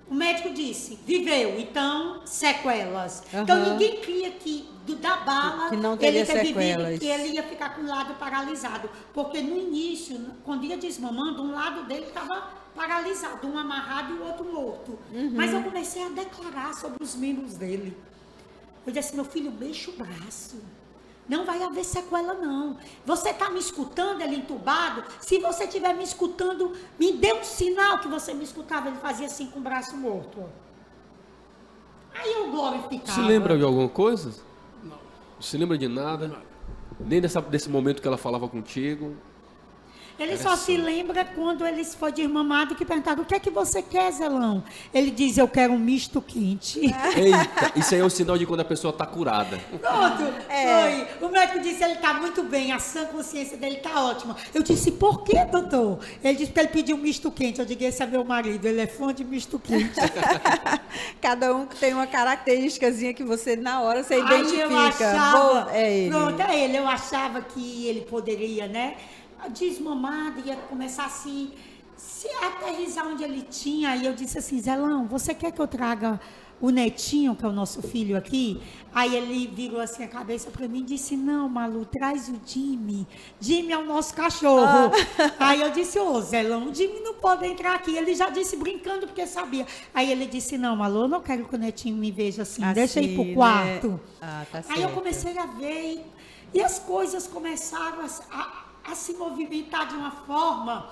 O médico disse, viveu, então sequelas. Então ninguém cria que da bala que não teria ele ter sequelas. vivido, que ele ia ficar com o lado paralisado. Porque no início, quando ia desmamando, um lado dele estava paralisado, um amarrado e o outro morto. Mas eu comecei a declarar sobre os membros dele. Eu disse assim, meu filho, mexa o braço. Não vai haver sequela, não. Você está me escutando, ele entubado? Se você estiver me escutando, me dê um sinal que você me escutava. Ele fazia assim com o braço morto. Aí eu glorificava. Se lembra de alguma coisa? Não. Se lembra de nada? Nem desse momento que ela falava contigo? Ele só se lembra quando ele foi desmamado que perguntaram, o que é que você quer, Zelão? Ele diz, eu quero um misto quente. Eita, isso aí é um sinal de quando a pessoa está curada. Pronto, foi. O médico disse, ele está muito bem, a sã consciência dele está ótima. Eu disse, por quê, doutor? Ele disse que ele pediu um misto quente. Eu digo, esse é meu marido, ele é fã de misto quente. Cada um tem uma característicazinha que você, na hora, você identifica. Aí eu achava, é ele. Pronto, é ele. Eu achava que ele poderia, né? Desmamado, ia começar a se aterrissar onde ele tinha. Aí eu disse assim, Zelão, você quer que eu traga o netinho, que é o nosso filho aqui? Aí ele virou assim a cabeça para mim e disse, não, Malu, traz o Jimmy. Jimmy é o nosso cachorro. Aí eu disse, ô Zelão, o Jimmy não pode entrar aqui. Ele já disse brincando porque sabia. Aí ele disse, não, Malu, eu não quero que o netinho me veja assim, deixa ele pro quarto. Né? Tá certo. Aí eu comecei a ver e as coisas começaram a se movimentar de uma forma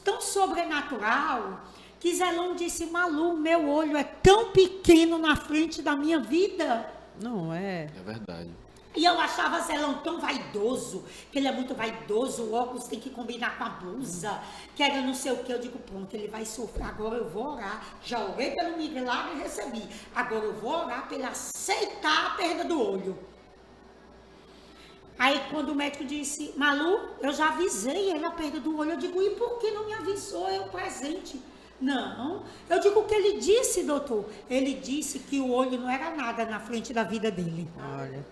tão sobrenatural que Zelão disse, Malu, meu olho é tão pequeno na frente da minha vida. Não é? É verdade. E eu achava Zelão tão vaidoso, que ele é muito vaidoso, o óculos tem que combinar com a blusa, que era não sei o que. Eu digo, pronto, ele vai sofrer, agora eu vou orar. Já orei pelo milagre e recebi. Agora eu vou orar para ele aceitar a perda do olho. Aí quando o médico disse, Malu, eu já avisei ele a perda do olho. Eu digo, e por que não me avisou eu presente? Não, eu digo o que ele disse, doutor. Ele disse que o olho não era nada na frente da vida dele. Olha,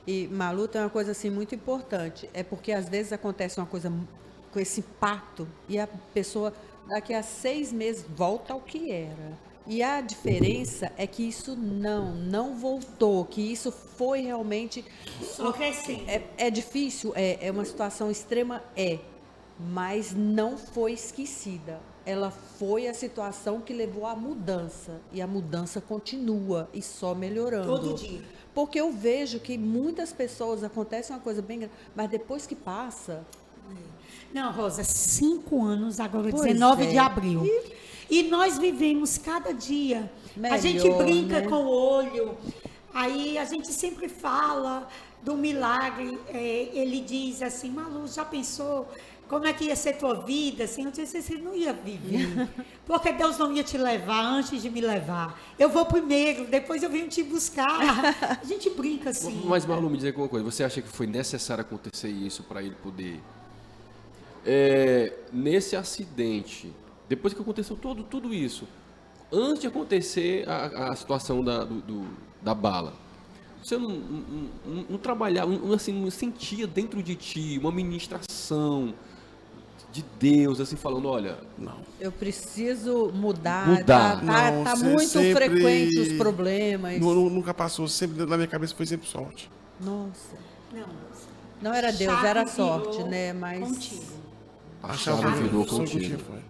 e Malu tem uma coisa assim muito importante. É porque às vezes acontece uma coisa com esse impacto e a pessoa daqui a 6 meses volta ao que era. E a diferença é que isso não voltou, que isso foi realmente... Só crescendo. É difícil, é uma situação extrema, mas não foi esquecida. Ela foi a situação que levou à mudança, e a mudança continua, e só melhorando. Todo dia. Porque eu vejo que muitas pessoas, acontece uma coisa bem grande, mas depois que passa... Não, Rosa, 5 anos agora, Pois 19 de abril. E nós vivemos cada dia. Melhor, a gente brinca, né, com o olho. Aí a gente sempre fala do milagre. Ele diz assim, Malu, já pensou como é que ia ser tua vida? Assim, eu disse, você não ia viver. Porque Deus não ia te levar antes de me levar. Eu vou primeiro, depois eu venho te buscar. A gente brinca assim. Mas, Malu, me dizer uma coisa. Você acha que foi necessário acontecer isso para ele poder... nesse acidente... Depois que aconteceu tudo isso, antes de acontecer a situação da bala, você não trabalhava, assim, não sentia dentro de ti uma ministração de Deus, assim, falando, olha... Não. Eu preciso mudar. Não, tá muito sempre... frequente os problemas. Nunca passou, sempre na minha cabeça foi sempre sorte. Nossa. Não era Deus, chave era virou sorte, né? Mas... Contigo. A chave virou contigo.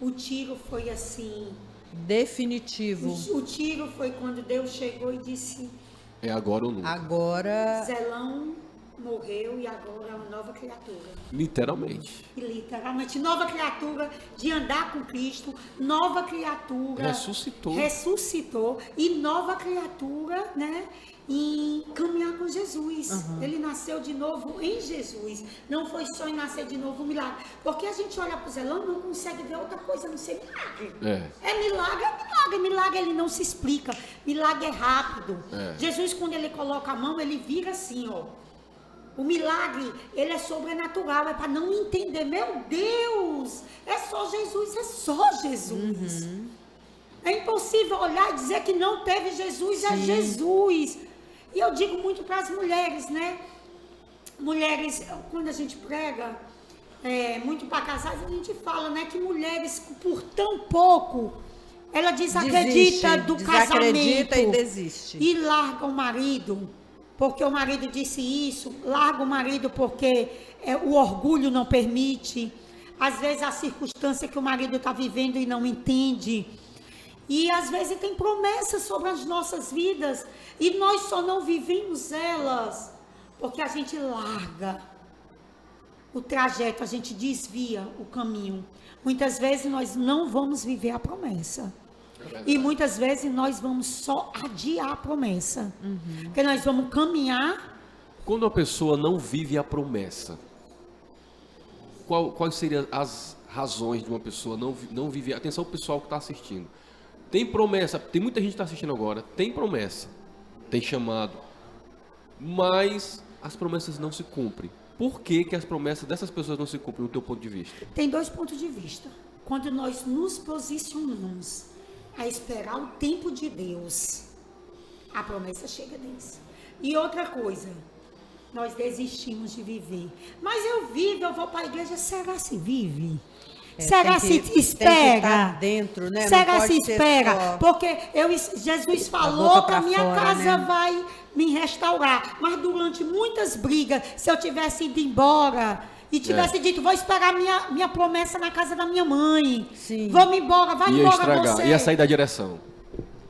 O tiro foi assim... Definitivo. O tiro foi quando Deus chegou e disse... É agora ou nunca. Agora... Zelão morreu e agora é uma nova criatura. Literalmente. E literalmente, nova criatura de andar com Cristo, nova criatura... Ressuscitou. Ressuscitou e nova criatura, né? em caminhar com Jesus. Ele nasceu de novo em Jesus. Não foi só em nascer de novo um milagre. Porque a gente olha para o Zelão e não consegue ver outra coisa, não ser milagre. É milagre, é milagre. Milagre ele não se explica. Milagre é rápido. Jesus, quando ele coloca a mão, ele vira assim, ó. O milagre, ele é sobrenatural, é para não entender. Meu Deus, é só Jesus, é só Jesus. É impossível olhar e dizer que não teve Jesus, é Jesus. E eu digo muito para as mulheres, né? Mulheres, quando a gente prega, muito para casais, a gente fala, né? Que mulheres, por tão pouco, ela desacredita do casamento. E desiste. E larga o marido, porque o marido disse isso. Larga o marido porque o orgulho não permite. Às vezes a circunstância que o marido está vivendo e não entende. E às vezes tem promessas sobre as nossas vidas e nós só não vivemos elas porque a gente larga o trajeto, a gente desvia o caminho. Muitas vezes nós não vamos viver a promessa. E muitas vezes nós vamos só adiar a promessa. Porque nós vamos caminhar. Quando a pessoa não vive a promessa, quais seriam as razões de uma pessoa não viver? Atenção, pessoal que está assistindo. Tem promessa, tem muita gente que está assistindo agora, tem promessa, tem chamado, mas as promessas não se cumprem. Por que as promessas dessas pessoas não se cumprem, no teu ponto de vista? Tem dois pontos de vista. Quando nós nos posicionamos a esperar o tempo de Deus, a promessa chega deles. E outra coisa, nós desistimos de viver. Mas eu vivo, eu vou para a igreja, será se vive? Será se espera? Dentro, né? Será se espera? Porque Jesus falou que a minha casa vai me restaurar. Mas durante muitas brigas, se eu tivesse ido embora e tivesse dito, vou esperar minha promessa na casa da minha mãe. Vamos embora, vai embora estragar, você. Ia sair da direção.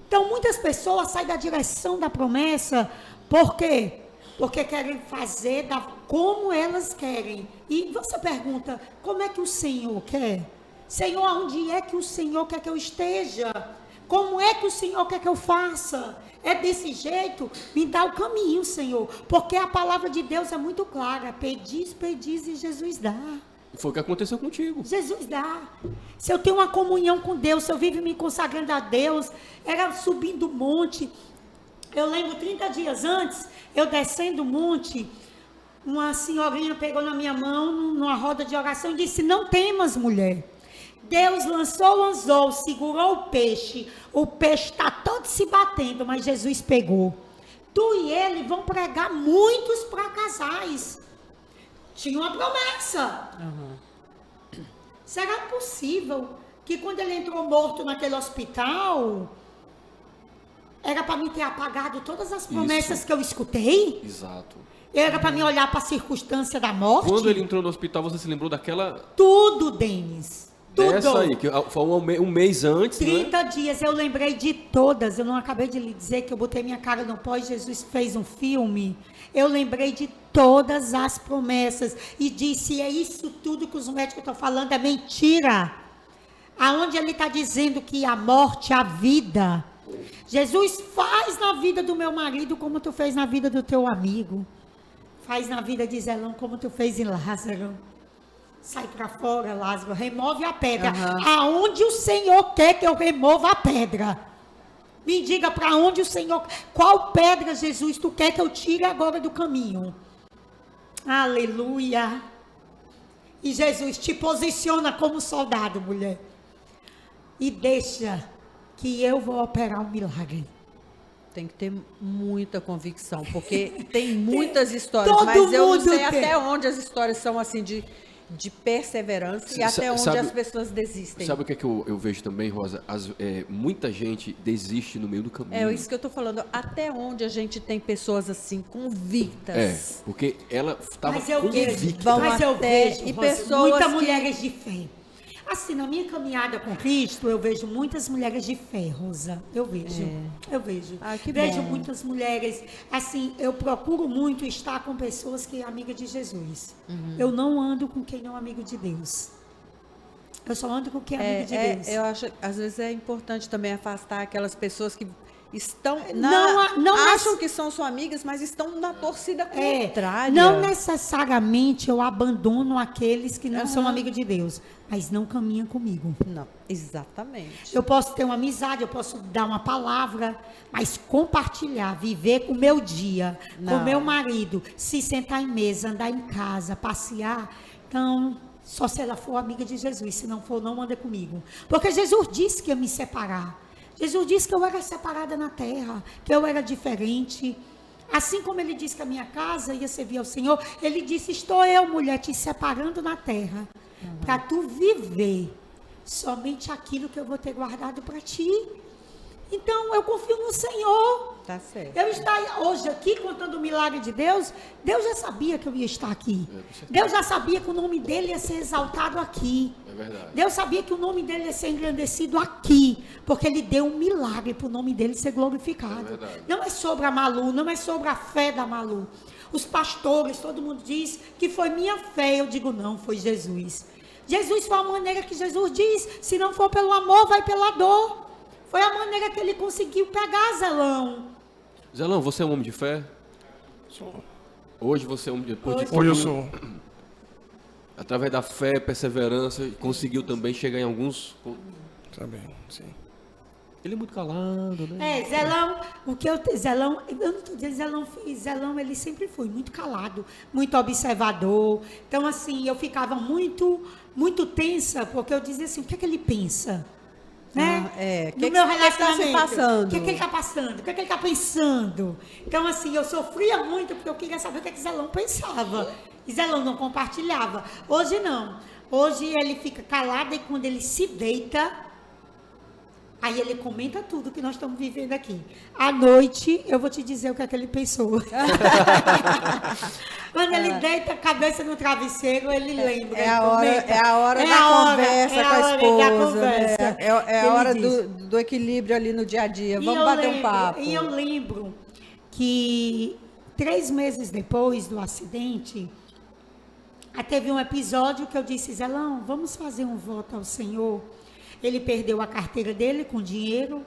Então, muitas pessoas saem da direção da promessa. Por quê? Porque querem fazer como elas querem. E você pergunta, como é que o Senhor quer? Senhor, onde é que o Senhor quer que eu esteja? Como é que o Senhor quer que eu faça? É desse jeito? Me dá o caminho, Senhor. Porque a palavra de Deus é muito clara. Pedis, pedis e Jesus dá. Foi o que aconteceu contigo. Jesus dá. Se eu tenho uma comunhão com Deus, se eu vivo me consagrando a Deus, era subindo o monte. Eu lembro 30 dias antes, eu descendo o monte, uma senhorinha pegou na minha mão, numa roda de oração, e disse, não temas, mulher. Deus lançou o anzol, segurou o peixe está todo se batendo, mas Jesus pegou. Tu e ele vão pregar muitos para casais. Tinha uma promessa. Será possível que quando ele entrou morto naquele hospital, era para mim ter apagado todas as promessas que eu escutei? Exato. Era para mim olhar para a circunstância da morte? Quando ele entrou no hospital, você se lembrou daquela... Tudo, Denis. Tudo. Dessa aí, que foi um mês antes, 30 dias, eu lembrei de todas. Eu não acabei de lhe dizer que eu botei minha cara no pó e Jesus fez um filme. Eu lembrei de todas as promessas e disse, é isso tudo que os médicos estão falando, é mentira. Aonde ele está dizendo que a morte, a vida... Jesus faz na vida do meu marido como tu fez na vida do teu amigo. Faz na vida de Zelão como tu fez em Lázaro. Sai para fora, Lázaro, remove a pedra. Aonde o Senhor quer que eu remova a pedra? Me diga para onde o Senhor... Qual pedra, Jesus, tu quer que eu tire agora do caminho? Aleluia. E Jesus te posiciona como soldado, mulher. E deixa... que eu vou operar um milagre. Tem que ter muita convicção, porque tem muitas histórias, mas eu não sei até onde as histórias são assim de perseverança e até onde as pessoas desistem. Sabe o que é que eu vejo também, Rosa? Muita gente desiste no meio do caminho. É isso que eu estou falando. Até onde a gente tem pessoas assim, convictas. Porque ela estava convicta. Mas eu vejo, e pessoas muitas mulheres de fé. Assim, na minha caminhada com Cristo, eu vejo muitas mulheres de fé, Rosa. Eu vejo. Vejo muitas mulheres. Assim, eu procuro muito estar com pessoas que é amiga de Jesus. Eu não ando com quem não é amigo de Deus. Eu só ando com quem é amigo de Deus. Eu acho, às vezes é importante também afastar aquelas pessoas que acham que são suas amigas, mas estão na torcida contrária. Não necessariamente eu abandono aqueles que não são amigos de Deus, mas não caminham comigo. Não, exatamente. Eu posso ter uma amizade, eu posso dar uma palavra, mas compartilhar, viver com o meu dia, com o meu marido, se sentar em mesa, andar em casa, passear, então, só se ela for amiga de Jesus, se não for, não anda comigo. Porque Jesus disse que ia me separar. Jesus disse que eu era separada na terra, que eu era diferente. Assim como ele disse que a minha casa ia servir ao Senhor, ele disse, estou eu, mulher, te separando na terra, para tu viver somente aquilo que eu vou ter guardado para ti. Então, eu confio no Senhor. Tá certo. Eu estar hoje aqui contando o milagre de Deus, Deus já sabia que eu ia estar aqui. Deus já sabia que o nome dele ia ser exaltado aqui. É verdade. Deus sabia que o nome dele ia ser engrandecido aqui, porque ele deu um milagre para o nome dele ser glorificado. Não é sobre a Malu, não é sobre a fé da Malu. Os pastores, todo mundo diz que foi minha fé. Eu digo, não, foi Jesus. Jesus foi a maneira que Jesus diz, se não for pelo amor, vai pela dor. Foi a maneira que ele conseguiu pegar Zelão. Zelão, você é um homem de fé? Sou. Hoje você é um homem de fé? Hoje eu sou. Através da fé, perseverança, conseguiu também chegar em alguns... Também, sim. Ele é muito calado, né? Zelão, Zelão, eu não estou dizendo Zelão, ele sempre foi muito calado, muito observador. Então, assim, eu ficava muito tensa, porque eu dizia assim, o que é que ele pensa? Né? No meu relacionamento. O que ele está passando? O que ele está pensando? Então, assim, eu sofria muito porque eu queria saber o que é que Zelão pensava. E Zelão não compartilhava. Hoje não. Hoje ele fica calado e quando ele se deita, aí ele comenta tudo que nós estamos vivendo aqui. À noite, eu vou te dizer o que é que ele pensou. Quando ele deita a cabeça no travesseiro, ele lembra. É a hora da conversa com a esposa. Né? É a hora do equilíbrio ali no dia a dia. Vamos bater um papo. E eu lembro que 3 meses depois do acidente, teve um episódio que eu disse, Zelão, vamos fazer um voto ao Senhor. Ele perdeu a carteira dele com dinheiro.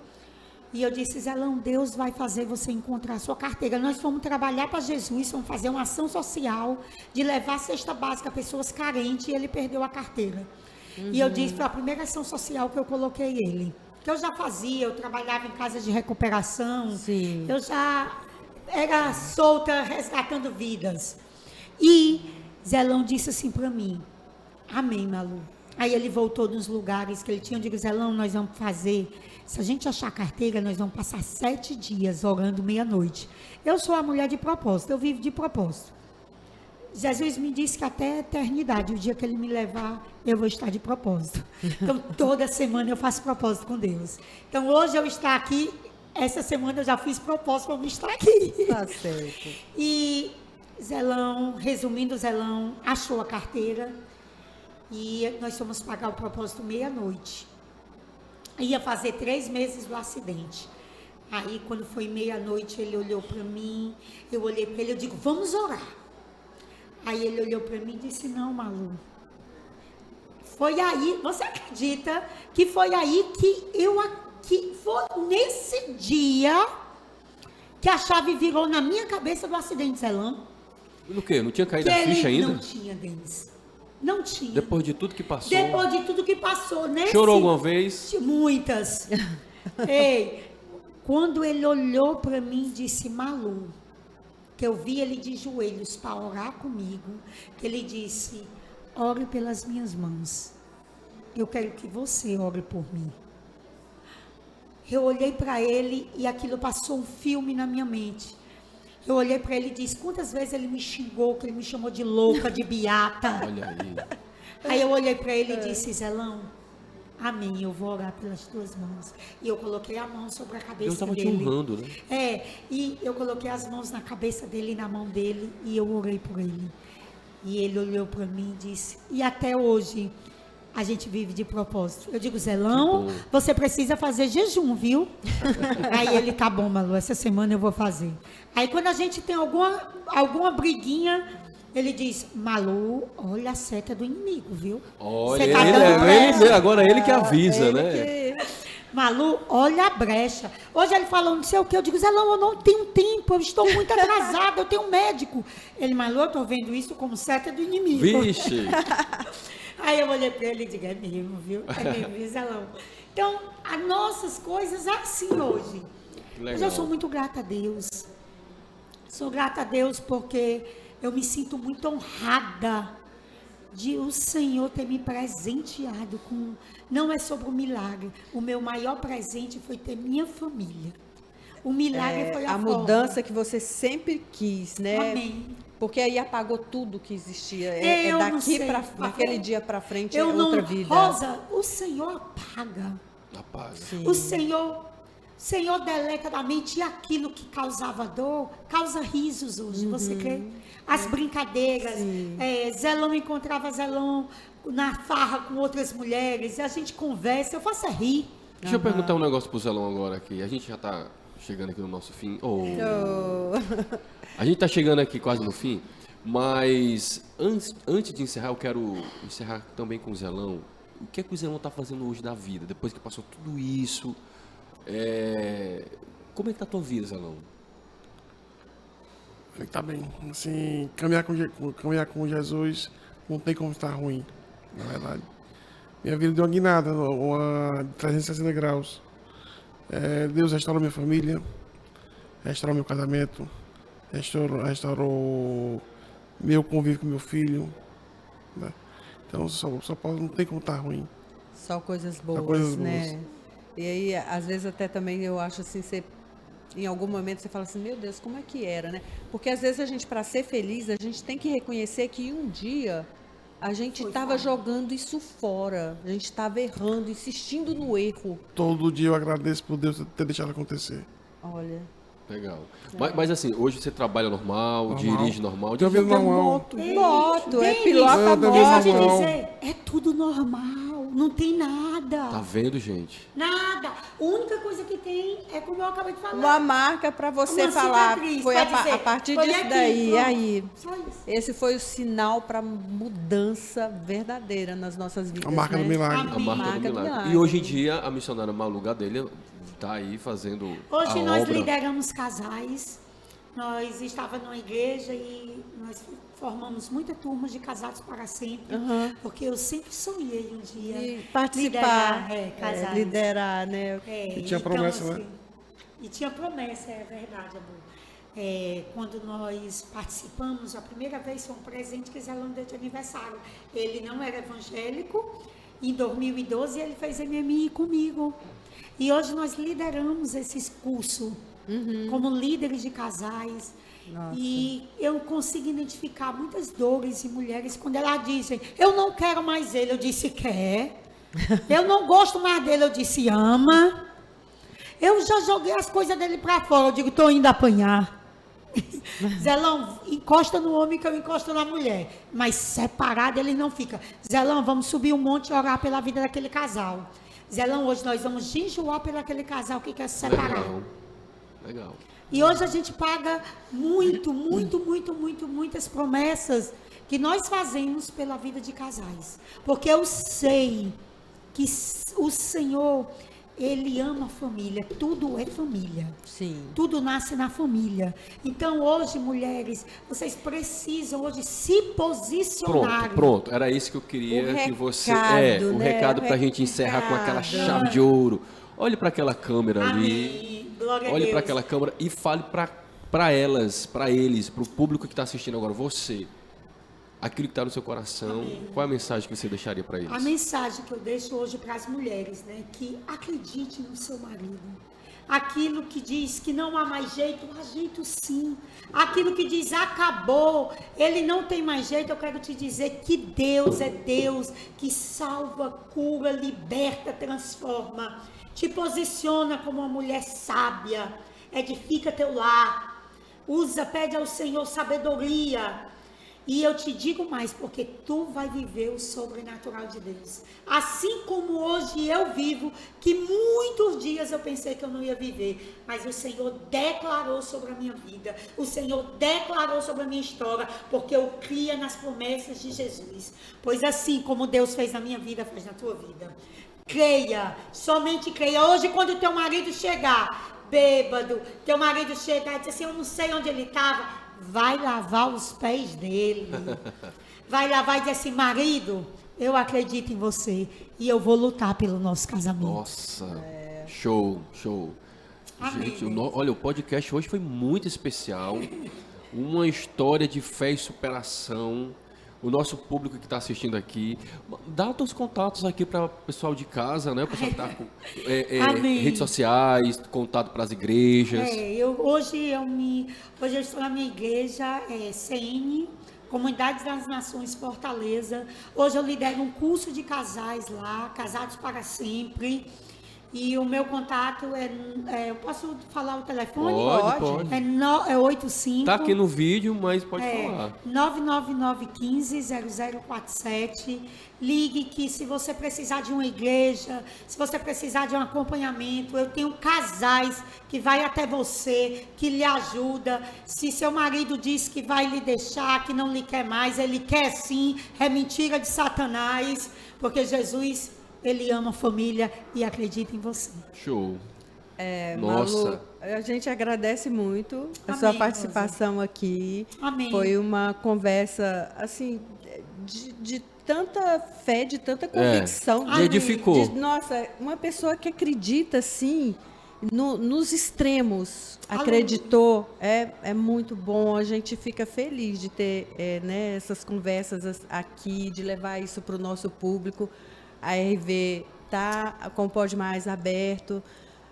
E eu disse, Zelão, Deus vai fazer você encontrar a sua carteira. Nós fomos trabalhar para Jesus, fomos fazer uma ação social de levar cesta básica a pessoas carentes e ele perdeu a carteira. E eu disse, foi a primeira ação social que eu coloquei ele. Que eu já fazia, eu trabalhava em casa de recuperação. Sim. Eu já era solta, resgatando vidas. E Zelão disse assim para mim, amém, Malu. Aí ele voltou nos lugares que ele tinha. Eu digo, Zelão, nós vamos fazer... Se a gente achar a carteira, nós vamos passar 7 dias orando meia-noite. Eu sou a mulher de propósito, eu vivo de propósito. Jesus me disse que até a eternidade, o dia que ele me levar, eu vou estar de propósito. Então, toda semana eu faço propósito com Deus. Então, hoje eu estou aqui, essa semana eu já fiz propósito para eu estar aqui. Tá certo. E Zelão, resumindo, Zelão achou a carteira e nós fomos pagar o propósito meia-noite. Ia fazer 3 meses do acidente. Aí, quando foi meia-noite, ele olhou para mim, eu olhei para ele, eu digo, vamos orar. Aí ele olhou para mim e disse, não, Malu. Foi aí, você acredita que foi aí que foi nesse dia que a chave virou na minha cabeça do acidente, Zelão? No quê? Não tinha caído a ficha ainda? Não tinha, Denis. Não tinha. Depois de tudo que passou. Depois de tudo que passou, né? Chorou alguma vez? Muitas. Ei, quando ele olhou para mim e disse, Malu, que eu vi ele de joelhos para orar comigo, que ele disse, ore pelas minhas mãos. Eu quero que você ore por mim. Eu olhei para ele e aquilo passou um filme na minha mente. Eu olhei para ele e disse, quantas vezes ele me xingou, que ele me chamou de louca, de beata. Olha aí. Aí eu olhei para ele e disse, Zelão, amém, eu vou orar pelas tuas mãos. E eu coloquei a mão sobre a cabeça Deus estava dele. te honrando, né? E eu coloquei as mãos na cabeça dele e na mão dele e eu orei por ele. E ele olhou para mim e disse, e até hoje a gente vive de propósito. Eu digo, Zelão, você precisa fazer jejum, viu? Aí ele, tá bom, Malu, essa semana eu vou fazer. Aí quando a gente tem alguma briguinha, ele diz, Malu, olha a seta do inimigo, viu? Olha, Você tá dando brecha. agora ele que avisa, né? Malu, olha a brecha. Hoje ele falou, não sei o que, eu digo, Zelão, eu não tenho tempo, eu estou muito atrasada, eu tenho um médico. Ele, Malu, eu estou vendo isso como seta do inimigo. Vixe! Aí eu olhei para ele e digo, é mesmo, viu? É mesmo, viu, Zelão? Então, as nossas coisas é assim hoje. Legal. Mas eu sou muito grata a Deus. Sou grata a Deus porque eu me sinto muito honrada de o Senhor ter me presenteado com... Não é sobre o milagre. O meu maior presente foi ter minha família. O milagre foi a mudança que você sempre quis, né? Amém. Porque aí apagou tudo que existia. Eu não daqui sei, daquele dia para frente eu é outra não, vida. Rosa, o Senhor apaga. Apaga. Sim. O Senhor deleta da mente aquilo que causava dor, causa risos hoje, você crê? As brincadeiras, Zelão encontrava Zelão na farra com outras mulheres, a gente conversa, eu faço rir. Deixa eu perguntar um negócio pro Zelão agora aqui. A gente já tá chegando aqui no nosso fim. A gente tá chegando aqui quase no fim, mas antes de encerrar, eu quero encerrar também com o Zelão. O que é que o Zelão tá fazendo hoje da vida? Depois que passou tudo isso, como é que tá a tua vida, Zelão? Tá bem. Assim, caminhar com Jesus não tem como estar ruim, na verdade. Minha vida deu uma guinada, uma 360 graus. Deus restaurou minha família, restaurou meu casamento, restaurou meu convívio com meu filho, né? Então, não tem como estar ruim. Só coisas boas, coisas né? boas. E aí, às vezes, até também eu acho assim, em algum momento você fala assim, meu Deus, como é que era, né? Porque às vezes a gente, para ser feliz, a gente tem que reconhecer que um dia a gente estava jogando isso fora, a gente estava errando, insistindo no erro. Todo dia eu agradeço por Deus ter deixado acontecer. Olha. Legal. Mas assim, hoje você trabalha normal, dirige normal, Tenho vida normal. Moto, Denis, pilota Denis, deixa eu te moto. dizer, é tudo normal, não tem nada. Tá vendo, gente? Nada. A única coisa que tem é como eu acabei de falar. Uma marca para você Uma falar, cicatriz, foi pra a dizer, partir foi disso aqui, daí, pronto. aí. Só isso. Esse foi o sinal para mudança verdadeira nas nossas vidas. A marca né? do milagre. A marca do milagre. E hoje em dia, a missionária Malu Gadelha tá aí fazendo Hoje a nós obra. lideramos casais. Nós estávamos numa igreja e nós formamos muita turma de casados para sempre. Porque eu sempre sonhei um dia E participar, casais. liderar, né? E tinha promessa, né? E tinha promessa, é verdade, amor. Quando nós participamos, a primeira vez foi um presente que Zelão deu de aniversário. Ele não era evangélico. Em 2012 ele fez MMI comigo. E hoje nós lideramos esses cursos como líderes de casais. Nossa. E eu consigo identificar muitas dores em mulheres quando elas dizem, eu não quero mais ele, eu disse quer. Eu não gosto mais dele, eu disse ama. Eu já joguei as coisas dele para fora, eu digo, estou indo apanhar. Zelão, encosta no homem que eu encosto na mulher. Mas separado ele não fica. Zelão, vamos subir um monte e orar pela vida daquele casal. Zelão, hoje nós vamos jejuar pelo aquele casal que quer se separar. Legal. E hoje a gente paga muitas promessas que nós fazemos pela vida de casais. Porque eu sei que o Senhor, Ele ama a família. Tudo é família. Sim. Tudo nasce na família. Então hoje, mulheres, vocês precisam hoje se posicionar. Pronto. Era isso que eu queria que você... o né? recado pra gente encerrar com aquela chave de ouro. Olhe para aquela câmera ali. Amém. Glória a Olhe Deus. para aquela câmera e fale para elas, para eles, para o público que está assistindo agora, você, aquilo que está no seu coração. Amém. Qual é a mensagem que você deixaria para eles? A mensagem que eu deixo hoje para as mulheres, né, que acredite no seu marido. Aquilo que diz que não há mais jeito, há jeito sim. Aquilo que diz acabou, ele não tem mais jeito, eu quero te dizer que Deus é Deus que salva, cura, liberta, transforma. Te posiciona como uma mulher sábia, edifica teu lar, pede ao Senhor sabedoria. E eu te digo mais, porque tu vai viver o sobrenatural de Deus. Assim como hoje eu vivo, que muitos dias eu pensei que eu não ia viver, mas o Senhor declarou sobre a minha vida, o Senhor declarou sobre a minha história, porque eu cria nas promessas de Jesus. Pois assim como Deus fez na minha vida, faz na tua vida. Creia, somente creia. Hoje, quando teu marido chegar bêbado, teu marido chegar e dizer assim, eu não sei onde ele estava, vai lavar os pés dele. Vai lavar e dizer assim, marido, eu acredito em você e eu vou lutar pelo nosso casamento. Nossa, show. Amém, Gente, olha, o podcast hoje foi muito especial. Uma história de fé e superação. O nosso público que está assistindo aqui, dá os teus contatos aqui para o pessoal de casa, né? O pessoal que está com redes sociais, contato para as igrejas. Hoje eu estou na minha igreja, CN, Comunidade das Nações Fortaleza. Hoje eu lidero um curso de casais lá, Casados para Sempre. E o meu contato eu posso falar o telefone? Pode. É 85... Tá aqui no vídeo, mas pode falar. 99915-0047. Ligue que se você precisar de uma igreja, se você precisar de um acompanhamento, eu tenho casais que vai até você, que lhe ajuda. Se seu marido diz que vai lhe deixar, que não lhe quer mais, ele quer sim, é mentira de Satanás, porque Jesus... Ele ama a família e acredita em você. Show. Nossa. Malu, a gente agradece muito a sua participação aqui. Amém. Foi uma conversa, assim, de tanta fé, de tanta convicção. Edificou. Nossa, uma pessoa que acredita, assim, nos extremos, acreditou, é muito bom. A gente fica feliz de ter essas conversas aqui, de levar isso para o nosso público. A RV está com o Pode Mais aberto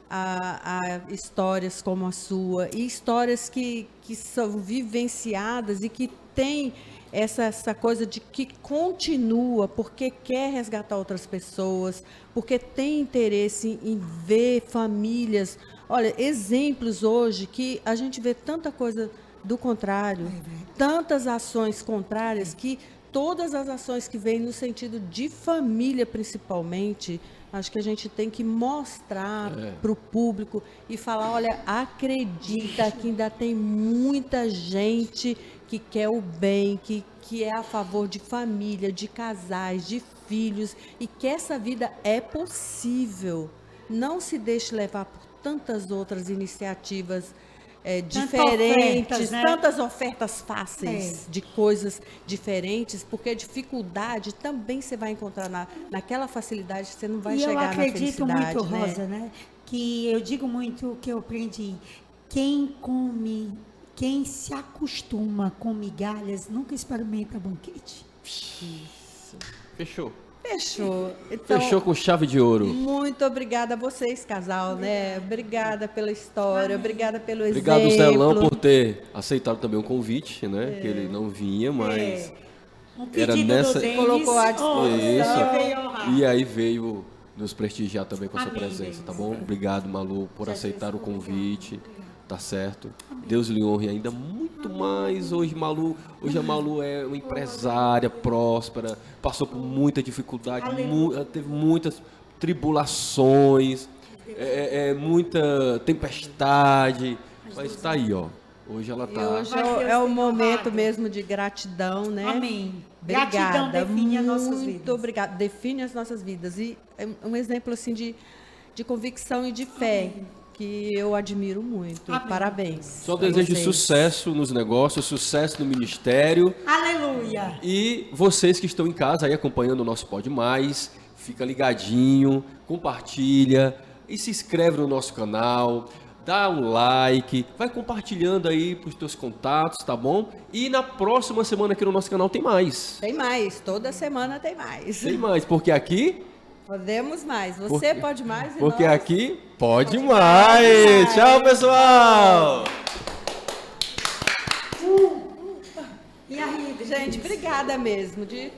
a histórias como a sua, e histórias que são vivenciadas e que tem essa coisa de que continua porque quer resgatar outras pessoas, porque tem interesse em ver famílias. Olha, exemplos hoje que a gente vê tanta coisa do contrário, tantas ações contrárias que... Todas as ações que vêm no sentido de família, principalmente, acho que a gente tem que mostrar para o público e falar, olha, acredita que ainda tem muita gente que quer o bem, que é a favor de família, de casais, de filhos, e que essa vida é possível. Não se deixe levar por tantas outras iniciativas diferentes, tantas ofertas fáceis de coisas diferentes, porque a dificuldade também você vai encontrar naquela facilidade, você não vai chegar na felicidade. Eu acredito muito, Rosa, né? Que eu digo muito que eu aprendi, quem se acostuma com migalhas, nunca experimenta banquete. Isso. Fechou. Então, fechou com chave de ouro. Muito obrigada a vocês, casal, né? Obrigada pela história, obrigada pelo exemplo. Obrigado, Zelão, por ter aceitado também o convite, né? Que ele não vinha, mas era nessa... Colocou à disposição. E aí veio nos prestigiar também com a sua presença, tá bom? Obrigado, Malu, por aceitar o convite. Tá certo? Deus lhe honre ainda muito mais. Hoje a Malu é uma empresária próspera, passou por muita dificuldade, teve muitas tribulações, muita tempestade, mas está aí, ó. Hoje ela está. Hoje é o momento mesmo de gratidão, né? Amém. Obrigada. Gratidão define as nossas vidas. Muito obrigada. Define as nossas vidas. E é um exemplo assim de convicção e de fé. Amém. Que eu admiro muito. Amém. Parabéns. Só desejo sucesso nos negócios, sucesso no ministério. Aleluia! E vocês que estão em casa aí acompanhando o nosso Pode Mais, fica ligadinho, compartilha e se inscreve no nosso canal, dá um like, vai compartilhando aí para os teus contatos, tá bom? E na próxima semana aqui no nosso canal tem mais. Tem mais, toda semana tem mais. Tem mais, porque aqui... Podemos mais. Você pode mais e porque nós... aqui pode mais. Tchau, pessoal. E aí, gente, obrigada mesmo de